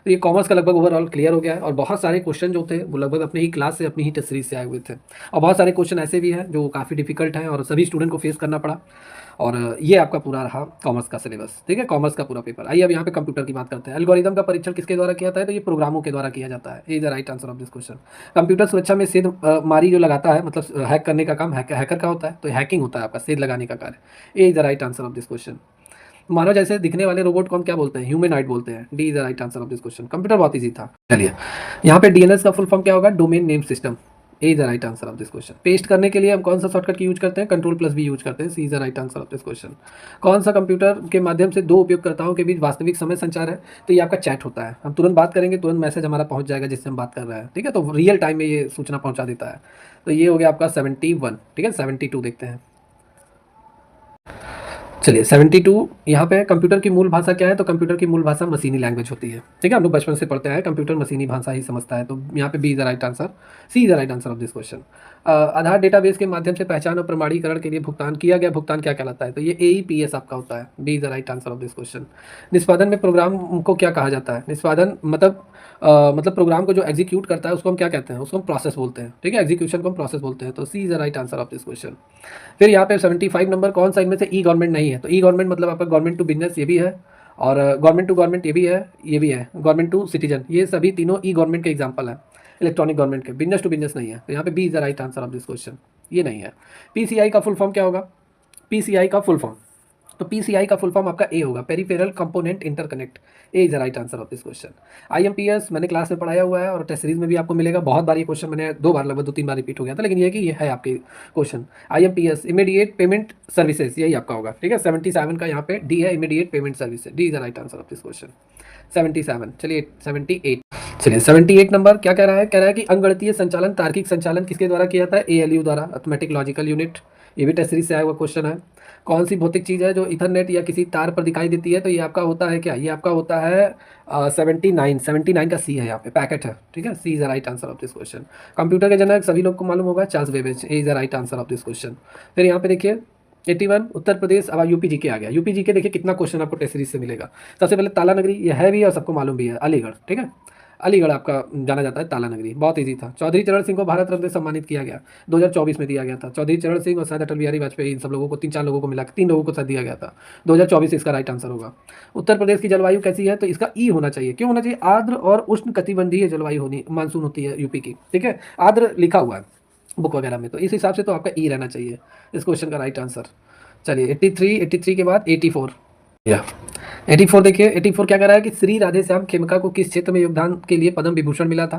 तो ये कॉमर्स का लगभग ओवरऑल क्लियर हो गया है और बहुत सारे क्वेश्चन जो थे वो लगभग अपने ही क्लास से, अपनी ही टेस्ट सीरीज से आए हुए थे, और बहुत सारे क्वेश्चन ऐसे भी हैं जो काफ़ी डिफिकल्ट हैं और सभी स्टूडेंट को फेस करना पड़ा। और ये आपका पूरा रहा कॉमर्स का सिलेबस, ठीक है, कॉमर्स का पूरा पेपर। आइए अब यहाँ पे कंप्यूटर की बात करते हैं। एल्गोरिदम का परीक्षण किसके द्वारा किया जाता है? तो ये प्रोग्रामों के द्वारा किया जाता है। ये is the right answer of this question. Computer सुरक्षा में सेध मारी जो लगाता है, मतलब हैक करने का काम हैकर का होता है, तो हैकिंग होता है आपका सेध लगाने का कार्य। A is the right answer of this question. मानव जैसे दिखने वाले रोबोट को हम क्या बोलते हैं? ह्यूमनॉइड बोलते हैं। D is the right answer of this question. Computer बहुत ईजी था। चलिए यहाँ पे डीएनएस का फुल फॉर्म क्या होगा? Domain name system. A is the right answer of this question. Paste करने के लिए हम कौन सा शॉर्टकट की यूज करते हैं? कंट्रोल+V यूज करते हैं। C is the right answer of this question. कौन सा कंप्यूटर के माध्यम से 2 उपयोगकर्ताओं के बीच वास्तविक समय संचार है? तो ये आपका चैट होता है। हम तुरंत बात करेंगे, तुरंत मैसेज हमारा पहुंच जाएगा जिससे हम बात कर रहे हैं, ठीक है, तो रियल टाइम में ये सूचना पहुंचा देता है। तो ये हो गया आपका 71, ठीक है। 72 देखते हैं। चलिए 72 यहाँ पे कंप्यूटर की मूल भाषा क्या है? तो कंप्यूटर की मूल भाषा मशीनी लैंग्वेज होती है, ठीक है, हम लोग बचपन से पढ़ते हैं कंप्यूटर मशीनी भाषा ही समझता है। तो यहाँ पे B is the right answer, C is the right answer of this question. Aadhaar database के माध्यम से पहचान और प्रमाणीकरण के लिए भुगतान किया गया भुगतान क्या कहलाता है? तो ये AEPS आपका होता है। B is the right answer of this question. निष्पादन में प्रोग्राम को क्या कहा जाता है? निष्पादन मतलब प्रोग्राम को जो एग्जीक्यूट करता है उसको हम क्या कहते हैं? उसको हम प्रोसेस बोलते हैं, ठीक है, एग्जीक्यूशन को हम प्रोसेस बोलते हैं। तो C is the right answer of this question. फिर यहाँ पे 75 नंबर, कौन सा इनमें से ई गवर्नमेंट नहीं है? तो ई गवर्नमेंट मतलब आपका गवर्नमेंट टू बिजनेस ये भी है, और गवर्नमेंट टू गवर्नमेंट ये भी है, ये भी है, गवर्नमेंट टू सिटीजन, ये सभी तीनों ई गवर्नमेंट के एग्जाम्पल हैं, इलेक्ट्रॉनिक गवर्नमेंट के। बिजनेस टू बिजनेस नहीं है, तो यहाँ पे B is the right answer of this question, ये नहीं है। PCI का फुल फॉर्म क्या होगा? PCI का फुल फॉर्म, तो PCI का फुल फॉर्म आपका ए होगा, peripheral component interconnect. A is the right answer of this question. IMPS मैंने क्लास में पढ़ाया हुआ है और टेस्ट सीरीज में भी आपको मिलेगा। बहुत बार ये क्वेश्चन मैंने 2 बार, लगभग 2-3 बार रिपीट हो गया था, लेकिन ये कि ये है आपके question. IMPS immediate payment services, यही आपका होगा, ठीक है। 77 का यहाँ पे डी है, immediate payment services. D is the right answer of this question. 77, चलिए 78। चलिए 78 नंबर क्या कह रहा है? कह रहा है कि अंगगणितीय संचालन, तार्किक संचालन किसके द्वारा किया जाता है? ALU द्वारा, अर्थमेटिक लॉजिकल यूनिट। ये भी टेस्ट सीरीज से आया हुआ क्वेश्चन है। कौन सी भौतिक चीज़ है जो इथरनेट या किसी तार पर दिखाई देती है? तो ये आपका होता है क्या? ये आपका होता है 79 का सी है यहाँ पे, पैकेट है, ठीक है। C is the right answer of this question. Computer के जनक सभी लोग को मालूम होगा, Charles Babbage. A is the right answer of this question. फिर यहाँ पे देखिए 81 उत्तर प्रदेश। अब यूपी जीके आ गया। यूपी जीके देखिए कितना क्वेश्चन आपको टेस्ट सीरीज से मिलेगा। सबसे पहले ताला नगरी, ये है भी और सबको मालूम भी है, अलीगढ़, ठीक है, अलीगढ़ आपका जाना जाता है ताला नगरी, बहुत ईजी था। चौधरी चरण सिंह को भारत रत्न से सम्मानित किया गया, 2024 में दिया गया था। चौधरी चरण सिंह और शायद अटल बिहारी वाजपेयी, इन सब लोगों को 3-4 लोगों को मिला, 3 लोगों को शायद दिया गया था। 2024 इसका राइट आंसर होगा। उत्तर प्रदेश की जलवायु कैसी है? तो इसका ई होना चाहिए। क्यों होना चाहिए? आर्द्र और उष्ण कटिबंधीय जलवायु होनी, मानसून होती है यूपी की, ठीक है, आर्द्र लिखा हुआ है बुक वगैरह में, तो इस हिसाब से तो आपका ई रहना चाहिए इस क्वेश्चन का राइट आंसर। चलिए 83 के बाद 84 या 84 देखिए। 84 क्या कर रहा है कि श्री राधे श्याम खेमका को किस क्षेत्र में योगदान के लिए पद्म विभूषण मिला था?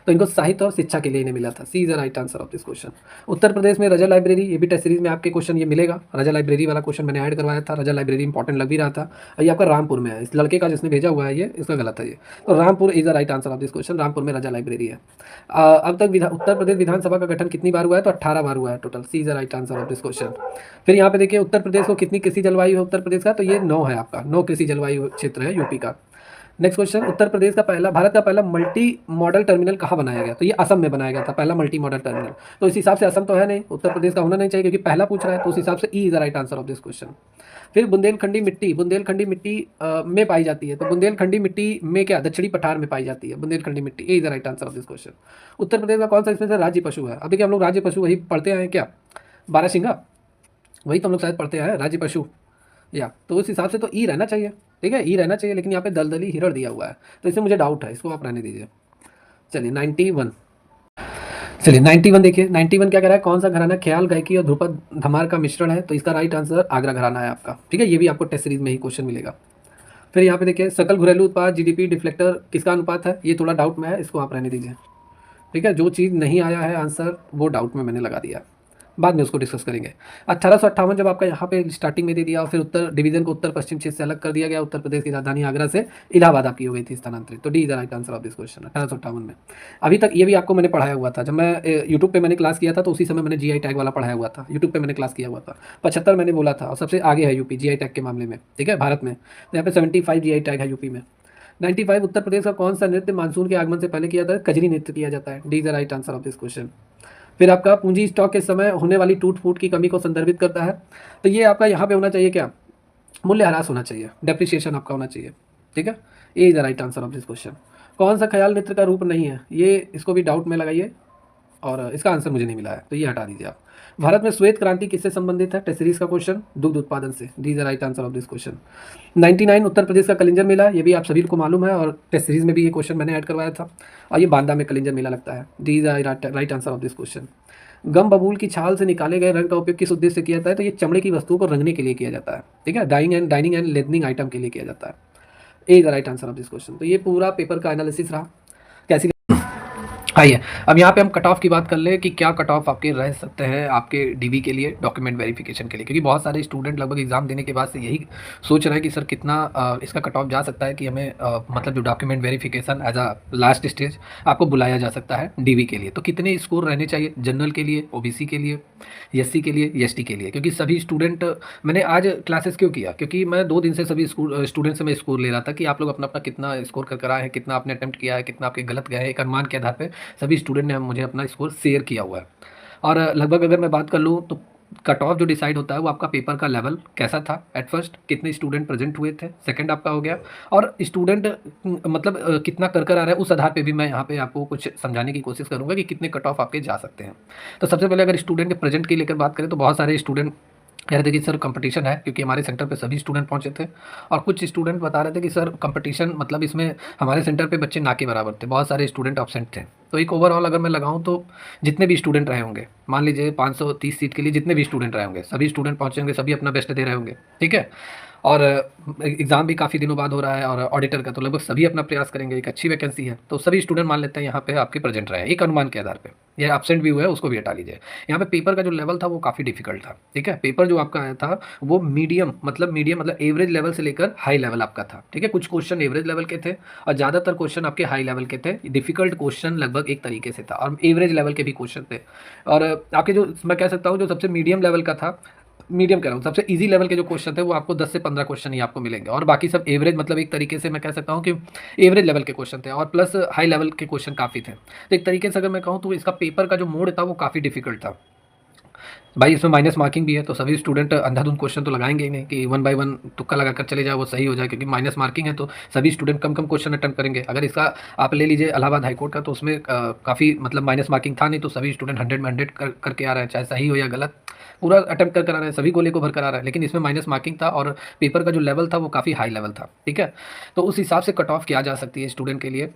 तो इनको साहित्य और शिक्षा के लिए इन्हें मिला था। C is the right answer of this question. Uttar Pradesh में रजा लाइब्रेरी, ये भी टेस्ट सीरीज में आपके क्वेश्चन ये मिलेगा। रजा लाइब्रेरी वाला क्वेश्चन मैंने ऐड करवाया था, रजा लाइब्रेरी इंपॉर्टेंट लग भी रहा था। और ये आपका रामपुर में है, इस लड़के का जिसने भेजा हुआ है ये, इसका गलत है ये। तो Rampur is the right answer of this question. Rampur में रजा लाइब्रेरी है। अब तक उत्तर प्रदेश विधानसभा का गठन कितनी बार हुआ है? तो 18 बार हुआ है total. C is the right answer of this question. फिर यहाँ पे देखिए उत्तर प्रदेश को कितनी कृषि जलवायु है उत्तर प्रदेश का? तो ये 9 है आपका, 9 कृषि जलवायु क्षेत्र है यूपी का। नेक्स्ट क्वेश्चन, उत्तर प्रदेश का पहला, भारत का पहला मल्टी मॉडल टर्मिनल कहाँ बनाया गया? तो ये असम में बनाया गया था पहला मल्टी मॉडल टर्मिनल। तो इस हिसाब से असम तो है नहीं, उत्तर प्रदेश का होना नहीं चाहिए क्योंकि पहला पूछ रहा है, तो उस हिसाब से E is the right answer of this question. फिर बुंदेलखंडी मिट्टी, बुंदेलखंडी मिट्टी में पाई जाती है, तो बुंदेलखंडी मिट्टी में क्या? दक्षिणी पठार में पाई जाती है बुंदेलखंडी मिट्टी। A is the right answer of this question. Uttar Pradesh का कौन सा इसमें से राज्य पशु है? अब देखिए हम लोग राज्य पशु वही पढ़ते हैं क्या, बारहसिंगा, वही तो हम लोग शायद पढ़ते हैं राज्य पशु, या तो उस हिसाब से तो ई रहना चाहिए, ठीक है, ई रहना चाहिए। लेकिन यहाँ पे दलदली हिरण दिया हुआ है, तो इससे मुझे डाउट है, इसको आप रहने दीजिए। चलिए 91, चलिए 91 देखिए। 91 क्या कह रहा है? कौन सा घराना ख्याल, गायकी और ध्रुपद धमार का मिश्रण है? तो इसका राइट आंसर आगरा घराना है आपका, ठीक है, ये भी आपको टेस्ट सीरीज में ही क्वेश्चन मिलेगा। फिर यहाँ पे देखिए सकल घरेलू उत्पाद GDP डिफ्लेक्टर किसका अनुपात है? ये थोड़ा डाउट में है, इसको आप रहने दीजिए, ठीक है। जो चीज़ नहीं आया है आंसर वो डाउट में मैंने लगा दिया। बाद में उसको डिस्कस करेंगे। 1858 जब आपका यहाँ पे स्टार्टिंग में दे दिया और फिर उत्तर डिवीजन को उत्तर पश्चिम क्षेत्र से अलग कर दिया गया, उत्तर प्रदेश की राजधानी आगरा से इलाहाबाद आपकी हो गई थी स्थानांतरित। तो D is the right answer of this question 1858 में। अभी तक ये भी आपको मैंने पढ़ाया हुआ था, जब मैं यूट्यूब पे मैंने क्लास किया था तो उसी समय मैंने जीआई टैग वाला पढ़ाया हुआ था, यूट्यूब पे मैंने क्लास किया हुआ था। 75 मैंने बोला था और सबसे आगे है यूपी जीआई टैग के मामले में, ठीक है, भारत में। तो यहाँ पे 75 जीआई टैग है यूपी में। 95 उत्तर प्रदेश का कौन सा नृत्य मानसून के आगमन से पहले किया जाता है? कजरी नृत्य किया जाता है। D is the right answer of this question. फिर आपका पूंजी स्टॉक के समय होने वाली टूट फूट की कमी को संदर्भित करता है। तो ये आपका यहाँ पे होना चाहिए क्या? मूल्य ह्रास होना चाहिए, डेप्रिसिएशन आपका होना चाहिए, ठीक है। A is the right answer of this question. कौन सा ख्याल नृत्य का रूप नहीं है? ये इसको भी डाउट में लगाइए और इसका आंसर मुझे नहीं मिला है तो ये हटा दीजिए आप। भारत में श्वेत क्रांति किससे संबंधित है? टेक्सटाइल्स का क्वेश्चन, दुग्ध उत्पादन से। D is the right answer of this question. 99 उत्तर प्रदेश का कलिंजर मेला, ये भी आप सभी को मालूम है और टेस्ट सीरीज में भी ये क्वेश्चन मैंने ऐड करवाया था। और ये बांदा में कलिंजर मेला लगता है। D is the right answer of this question. Gum बबूल की छाल से निकाले गए रंग का उपयोग किस उद्देश्य से किया जाता है? तो ये चमड़े की वस्तुओं को रंगने के लिए किया जाता है, ठीक है, डाइनिंग एंड लेदनिंग आइटम के लिए किया जाता है। A is the right answer of this question. तो ये पूरा पेपर का एनालिसिस रहा। कैसी आइए अब यहाँ पे हम कट ऑफ की बात कर ले कि क्या कट ऑफ आपके रह सकते हैं आपके डीबी के लिए, डॉक्यूमेंट वेरिफिकेशन के लिए, क्योंकि बहुत सारे स्टूडेंट लगभग एग्जाम देने के बाद से यही सोच रहे हैं कि सर कितना इसका कट ऑफ जा सकता है कि हमें मतलब जो document verification as a last stage आपको बुलाया जा सकता है डीबी के लिए। तो कितने स्कोर रहने चाहिए जनरल के लिए, ओबीसी के लिए, एससी के लिए, एसटी के लिए? क्योंकि सभी स्टूडेंट, मैंने आज क्लासेस क्यों किया, क्योंकि मैं 2 दिन से सभी स्टूडेंट से मैं स्कोर ले रहा था कि आप लोग अपना अपना कितना स्कोर कर आए हैं, कितना आपने अटेम्प्ट किया है, कितना आपके गलत गए हैं, एक अनुमान के आधार पर सभी स्टूडेंट ने मुझे अपना स्कोर शेयर किया हुआ है। और लगभग अगर मैं बात कर लूँ तो कट ऑफ जो डिसाइड होता है वो आपका पेपर का लेवल कैसा था एट फर्स्ट, कितने स्टूडेंट प्रेजेंट हुए थे, सेकंड आपका हो गया, और स्टूडेंट मतलब कितना कर आ रहा है उस आधार पे भी मैं यहाँ पे आपको कुछ समझाने की कोशिश करूँगा कि कितने कट ऑफ आपके जा सकते हैं। तो सबसे पहले अगर स्टूडेंट के प्रेजेंट की लेकर बात करें तो बहुत सारे स्टूडेंट कह रहे थे कि सर कंपटीशन है, क्योंकि हमारे सेंटर पे सभी स्टूडेंट पहुंचे थे। और कुछ स्टूडेंट बता रहे थे कि सर कंपटीशन मतलब इसमें हमारे सेंटर पे बच्चे ना के बराबर थे, बहुत सारे स्टूडेंट एब्सेंट थे। तो एक ओवरऑल अगर मैं लगाऊं तो जितने भी स्टूडेंट रहे होंगे, मान लीजिए 530 सीट के लिए जितने भी स्टूडेंट रहे होंगे, सभी स्टूडेंट पहुंचे होंगे, सभी अपना बेस्ट दे रहे होंगे, ठीक है। और एग्ज़ाम भी काफ़ी दिनों बाद हो रहा है और ऑडिटर का तो लगभग सभी अपना प्रयास करेंगे, एक अच्छी वैकेंसी है तो सभी स्टूडेंट मान लेते हैं यहाँ पे आपके प्रेजेंट रहे हैं एक अनुमान के आधार पे। ये एब्सेंट भी हुआ है उसको भी हटा लीजिए। यहाँ पे पेपर का जो लेवल था वो काफ़ी डिफिकल्ट था, ठीक है। पेपर जो आपका आया था वो मीडियम मतलब एवरेज लेवल से लेकर हाई लेवल आपका था, ठीक है। कुछ क्वेश्चन एवरेज लेवल के थे और ज़्यादातर क्वेश्चन आपके हाई लेवल के थे। डिफिकल्ट क्वेश्चन लगभग एक तरीके से था और एवरेज लेवल के भी क्वेश्चन थे। और आपके जो मैं कह सकता हूँ जो सबसे मीडियम लेवल का था, मीडियम कह रहा हूँ, सबसे इजी लेवल के जो क्वेश्चन थे वो आपको 10 से 15 क्वेश्चन ही आपको मिलेंगे और बाकी सब एवरेज, मतलब एक तरीके से मैं कह सकता हूँ कि एवरेज लेवल के क्वेश्चन थे और प्लस हाई लेवल के क्वेश्चन काफ़ी थे। तो एक तरीके से अगर मैं कहूँ तो इसका पेपर का जो मोड था वो काफ़ी डिफिकल्ट था। भाई इसमें माइनस मार्किंग भी है तो सभी स्टूडेंट अंधाधुंध क्वेश्चन तो लगाएंगे ही नहीं कि 1 बाय 1 तुक्का लगाकर चले जाए वो सही हो जाए, क्योंकि माइनस मार्किंग है तो सभी स्टूडेंट कम कम क्वेश्चन अटेम्प्ट करेंगे। अगर इसका आप ले लीजिए इलाहाबाद हाईकोर्ट का तो उसमें काफ़ी मतलब माइनस मार्किंग था नहीं, तो सभी स्टूडेंट 100 में 100 करके आ रहे हैं, चाहे सही हो या गलत, पूरा अटेम्प्ट कर आ रहे हैं, सभी गोले को भर कर आ रहा है। लेकिन इसमें माइनस मार्किंग था और पेपर का जो लेवल था वो काफ़ी हाई लेवल था, ठीक है। तो उस हिसाब से कट ऑफ किया जा सकती है स्टूडेंट के लिए।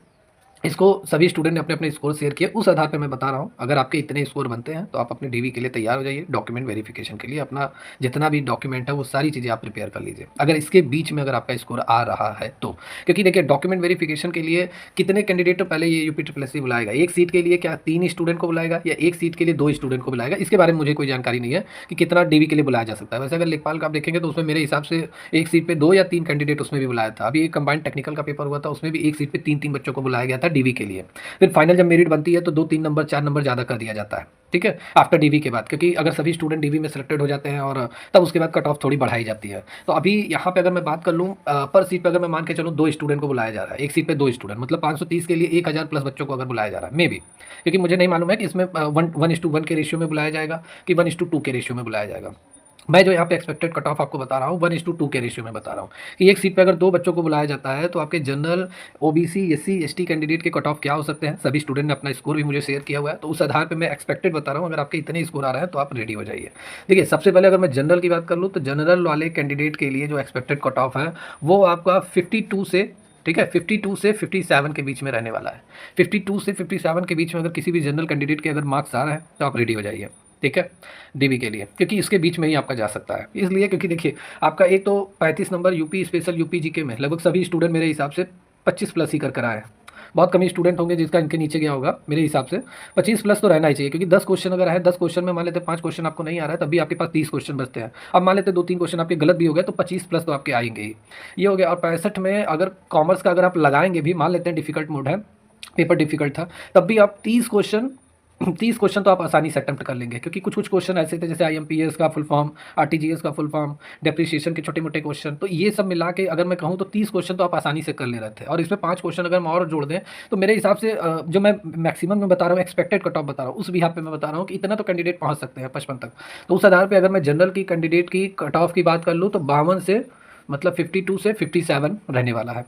इसको सभी स्टूडेंट ने अपने अपने स्कोर शेयर किए, उस आधार पे मैं बता रहा हूँ अगर आपके इतने स्कोर बनते हैं तो आप अपने डीवी के लिए तैयार हो जाइए। डॉक्यूमेंट वेरिफिकेशन के लिए अपना जितना भी डॉक्यूमेंट है वो सारी चीज़ें आप प्रिपेयर कर लीजिए अगर इसके बीच में अगर आपका स्कोर आ रहा है तो। क्योंकि देखिए डॉक्यूमेंट वेरिफिकेशन के लिए कितने कैंडिडेट तो पहले ये यूपी ट्रिपल बुलाएगा, एक सीट के लिए क्या 3 स्टूडेंट को बुलाएगा या एक सीट के लिए 2 स्टूडेंट को बुलाएगा, इसके बारे में मुझे कोई जानकारी नहीं है कि कितना डीवी के लिए बुलाया जा सकता है। वैसे अगर लेखपाल का आप देखेंगे तो उसमें मेरे हिसाब से एक सीट पे 2 या 3 कैंडिडेट उसमें भी बुलाया था। अभी एक कंबाइंड टेक्निकल का पेपर हुआ था उसमें भी एक सीट पे 3-3 बच्चों को बुलाया गया था डीवी के लिए। फिर फाइनल जब मेरिट बनती है तो 2-3 नंबर 4 नंबर ज़्यादा कर दिया जाता है, ठीक है, आफ्टर डीवी के बाद, क्योंकि अगर सभी स्टूडेंट डीवी में सिलेक्टेड हो जाते हैं और तब उसके बाद कट ऑफ थोड़ी बढ़ाई जाती है। तो अभी यहाँ पे अगर मैं बात कर लूँ पर सीट पे अगर मैं मान के चलूँ 2 स्टूडेंट को बुलाया जा रहा है, एक सीट पे 2 स्टूडेंट, मतलब 530 के लिए 1000 प्लस बच्चों को अगर बुलाया जा रहा है मे बी, क्योंकि मुझे नहीं मालूम है कि इसमें 1:1 के रेशियो में बुलाया जाएगा कि 1:2 के रेशियो में बुलाया जाएगा। मैं जो यहाँ पे एक्सपेक्टेड कट ऑफ आपको बता रहा हूँ 1:2 के रेशियो में बता रहा हूँ कि एक सीट पे अगर 2 बच्चों को बुलाया जाता है तो आपके general, OBC, SC, ST candidate के कट ऑफ क्या हो सकते हैं। सभी स्टूडेंट ने अपना स्कोर भी मुझे शेयर किया हुआ है तो उस आधार पे मैं एक्सपेक्टेड बता रहा हूँ। अगर आपके इतने स्कोर आ रहे हैं तो आप रेडी हो जाइए। देखिए सबसे पहले अगर मैं जनरल की बात कर लूँ तो जनरल वाले कैंडिडेट के लिए जो एक्सपेक्टेड कट ऑफ है वो आपका 52 से, ठीक है, 52 से 57 के बीच में रहने वाला है। 52 से 57 के बीच में अगर किसी भी जनरल कैंडिडेट के अगर मार्क्स आ रहे हैं तो आप रेडी हो जाइए, ठीक है, डीबी के लिए, क्योंकि इसके बीच में ही आपका जा सकता है। इसलिए क्योंकि देखिए आपका एक तो 35 number UP special UP GK में लगभग सभी स्टूडेंट मेरे हिसाब से 25 प्लस ही कर आए हैं। बहुत कम ही स्टूडेंट होंगे जिसका इनके नीचे गया होगा मेरे हिसाब से। 25 प्लस तो रहना ही चाहिए, क्योंककि 10 क्वेश्चन अगर है, 10 क्वेश्चन में मान लेते 5 क्वेश्चन आपको नहीं आ रहा है, तब भी आपके पास 30 क्वेश्चन बचते हैं। अब मान लेते 2-3 क्वेश्चन आपके गलत भी हो गए तो 25 प्लस तो आपके आएंगे ही। ये हो गया। और 65 में अगर कॉमर्स का अगर आप लगाएंगे भी, मान लेते हैं डिफिकल्ट मोड है, पेपर डिफिकल्ट था, तब भी आप 30 क्वेश्चन तो आप आसानी से अटेम्प्ट कर लेंगे, क्योंकि कुछ कुछ क्वेश्चन ऐसे थे जैसे IMPS का फुल फॉर्म, RTGS का फुल फॉर्म, डेप्रिसिएशन के छोटे मोटे क्वेश्चन, तो ये सब मिला के अगर मैं कहूँ तो 30 क्वेश्चन तो आप आसानी से कर ले रहे थे। और इसमें 5 क्वेश्चन अगर हम और जोड़ दें तो मेरे हिसाब से जो मैं मैक्सिमम में बता रहा हूँ, एक्सपेक्टेड कट ऑफ बता रहा हूँ, उस भी यहाँ पे मैं बता रहा हूँ कि इतना तो कैंडिडेट पहुँच सकते हैं 55 तक। तो उस आधार पर अगर मैं जनरल की कैंडिडेट की कट ऑफ की बात कर लूँ तो 52 से मतलब 52 से 57 रहने वाला है।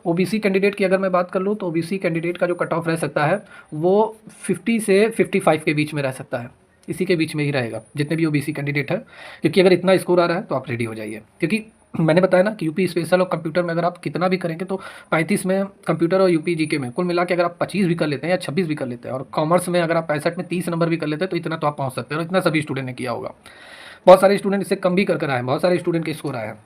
ओबीसी कैंडिडेट की अगर मैं बात कर लूँ तो ओबीसी कैंडिडेट का जो कट ऑफ रह सकता है वो 50 से 55 के बीच में रह सकता है, इसी के बीच में ही रहेगा जितने भी ओबीसी कैंडिडेट है। क्योंकि अगर इतना स्कोर आ रहा है तो आप रेडी हो जाइए, क्योंकि मैंने बताया ना कि यूपी स्पेशल और कंप्यूटर में अगर आप कितना भी करेंगे तो 35 में कंप्यूटर और यूपी जीके में कुल मिला के अगर आप 25 भी कर लेते हैं या 26 भी कर लेते हैं, और कॉमर्स में अगर आप 65 में 30 नंबर भी कर लेते हैं तो इतना तो आप पहुँच सकते हैं, और इतना सभी स्टूडेंट ने किया होगा। बहुत सारे स्टूडेंट इससे कम भी कर आए हैं, बहुत सारे स्टूडेंट के स्कोर आए हैं।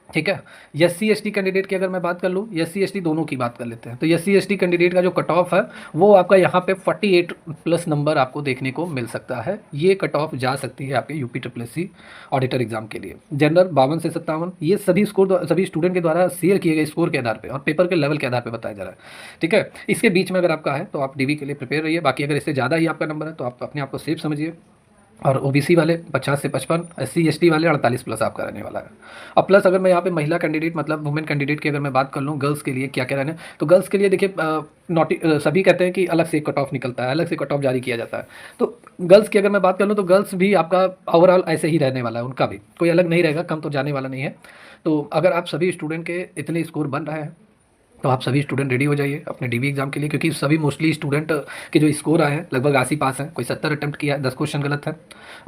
ठीक है। SC ST कैंडिडेट की अगर मैं बात कर लूँ, SC ST दोनों की बात कर लेते हैं, तो SC ST कैंडिडेट का जो कट ऑफ है वो आपका यहाँ पे 48 प्लस नंबर आपको देखने को मिल सकता है। ये कट ऑफ जा सकती है आपके UPSSC ऑडिटर एग्जाम के लिए। जनरल 52 से 57, ये सभी स्कोर सभी स्टूडेंट के द्वारा शेयर किए गए स्कोर के आधार पर और पेपर के लेवल के आधार पर बताया जा रहा है। ठीक है। इसके बीच में अगर आपका है तो आप DV के लिए प्रिपेयर रहिए। बाकी अगर इससे ज़्यादा ही आपका नंबर है तो आप अपने आप को सेफ समझिए। और ओबीसी वाले 50 से 55, SC ST वाले 48 प्लस आपका रहने वाला है। और प्लस अगर मैं यहाँ पे महिला कैंडिडेट मतलब वुमेन कैंडिडेट की अगर मैं बात कर लूँ, गर्ल्स के लिए क्या क्या रहने, तो गर्ल्स के लिए देखिए सभी कहते हैं कि अलग से कट ऑफ निकलता है, अलग से कट ऑफ जारी किया जाता है। तो गर्ल्स की अगर मैं बात कर लूँ तो गर्ल्स भी आपका ओवरऑल ऐसे ही रहने वाला है, उनका भी कोई अलग नहीं रहेगा, कम तो जाने वाला नहीं है। तो अगर आप सभी स्टूडेंट के इतने स्कोर बन रहे हैं तो आप सभी स्टूडेंट रेडी हो जाइए अपने DV एग्जाम के लिए, क्योंकि सभी मोस्टली स्टूडेंट के जो स्कोर आए हैं लगभग 80 पास हैं। कोई 70 अटैम्प्ट किया है, 10 क्वेश्चन गलत है,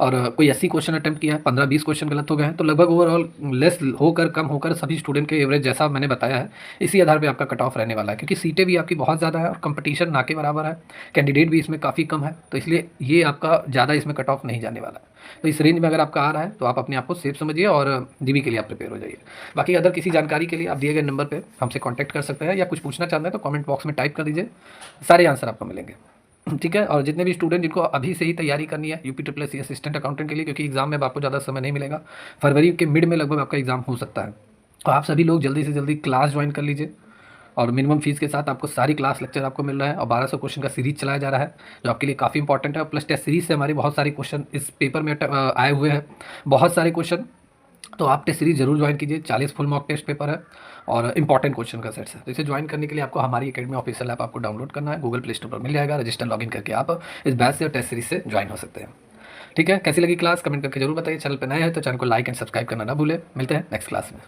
और कोई 80 क्वेश्चन अटैम्प्ट किया है, 15-20 क्वेश्चन गलत हो गए हैं। तो लगभग ओवरऑल लेस होकर कम होकर सभी स्टूडेंट के एवरेज जैसा मैंने बताया है इसी आधार पर आपका कट ऑफ रहने वाला है, क्योंकि सीटें भी आपकी बहुत ज़्यादा है और कंपटीशन ना के बराबर है, कैंडिडेट भी इसमें काफ़ी कम है, तो इसलिए ये आपका ज़्यादा इसमें कट ऑफ नहीं जाने वाला है। तो इस रेंज में अगर आपका आ रहा है तो आप अपने आप को सेफ समझिए और DV के लिए आप प्रिपेयर हो जाइए। बाकी अदर किसी जानकारी के लिए आप दिए गए नंबर पे हमसे कांटेक्ट कर सकते हैं, या कुछ पूछना चाहते हैं तो कमेंट बॉक्स में टाइप कर दीजिए, सारे आंसर आपको मिलेंगे। ठीक है। और जितने भी स्टूडेंट जिनको अभी से ही तैयारी करनी है UPSSC असिस्टेंट अकाउंटेंट के लिए, क्योंकि एग्जाम में आपको ज़्यादा समय नहीं मिलेगा, फरवरी के मिड में लगभग आपका एग्जाम हो सकता है, तो आप सभी लोग जल्दी से जल्दी क्लास ज्वाइन कर लीजिए। और मिनिमम फीस के साथ आपको सारी क्लास लेक्चर आपको मिल रहा है, और 1200 क्वेश्चन का सीरीज चलाया जा रहा है जो आपके लिए काफ़ी इंपॉर्टेंट है। प्लस टेस्ट सीरीज से हमारे बहुत सारे क्वेश्चन इस पेपर में आए हुए हैं, बहुत सारे क्वेश्चन, तो आप टेस्ट सीरीज जरूर ज्वाइन कीजिए। 40 फुल मॉक टेस्ट पेपर है और इंपॉर्टेंट क्वेश्चन का सेट्स है। तो इसे ज्वाइन करने के लिए आपको हमारी एकेडमी ऑफिशियल ऐप आपको डाउनलोड करना है, गूगल प्ले स्टोर पर मिल जाएगा, रजिस्टर लॉगिन करके आप इस बैच से और टेस्ट सीरीज से ज्वाइन हो सकते हैं। ठीक है। कैसी लगी क्लास कमेंट करके जरूर बताइए। चैनल पर नए हैं तो चैनल को लाइक एंड सब्सक्राइब करना ना भूले। मिलते हैं नेक्स्ट क्लास में।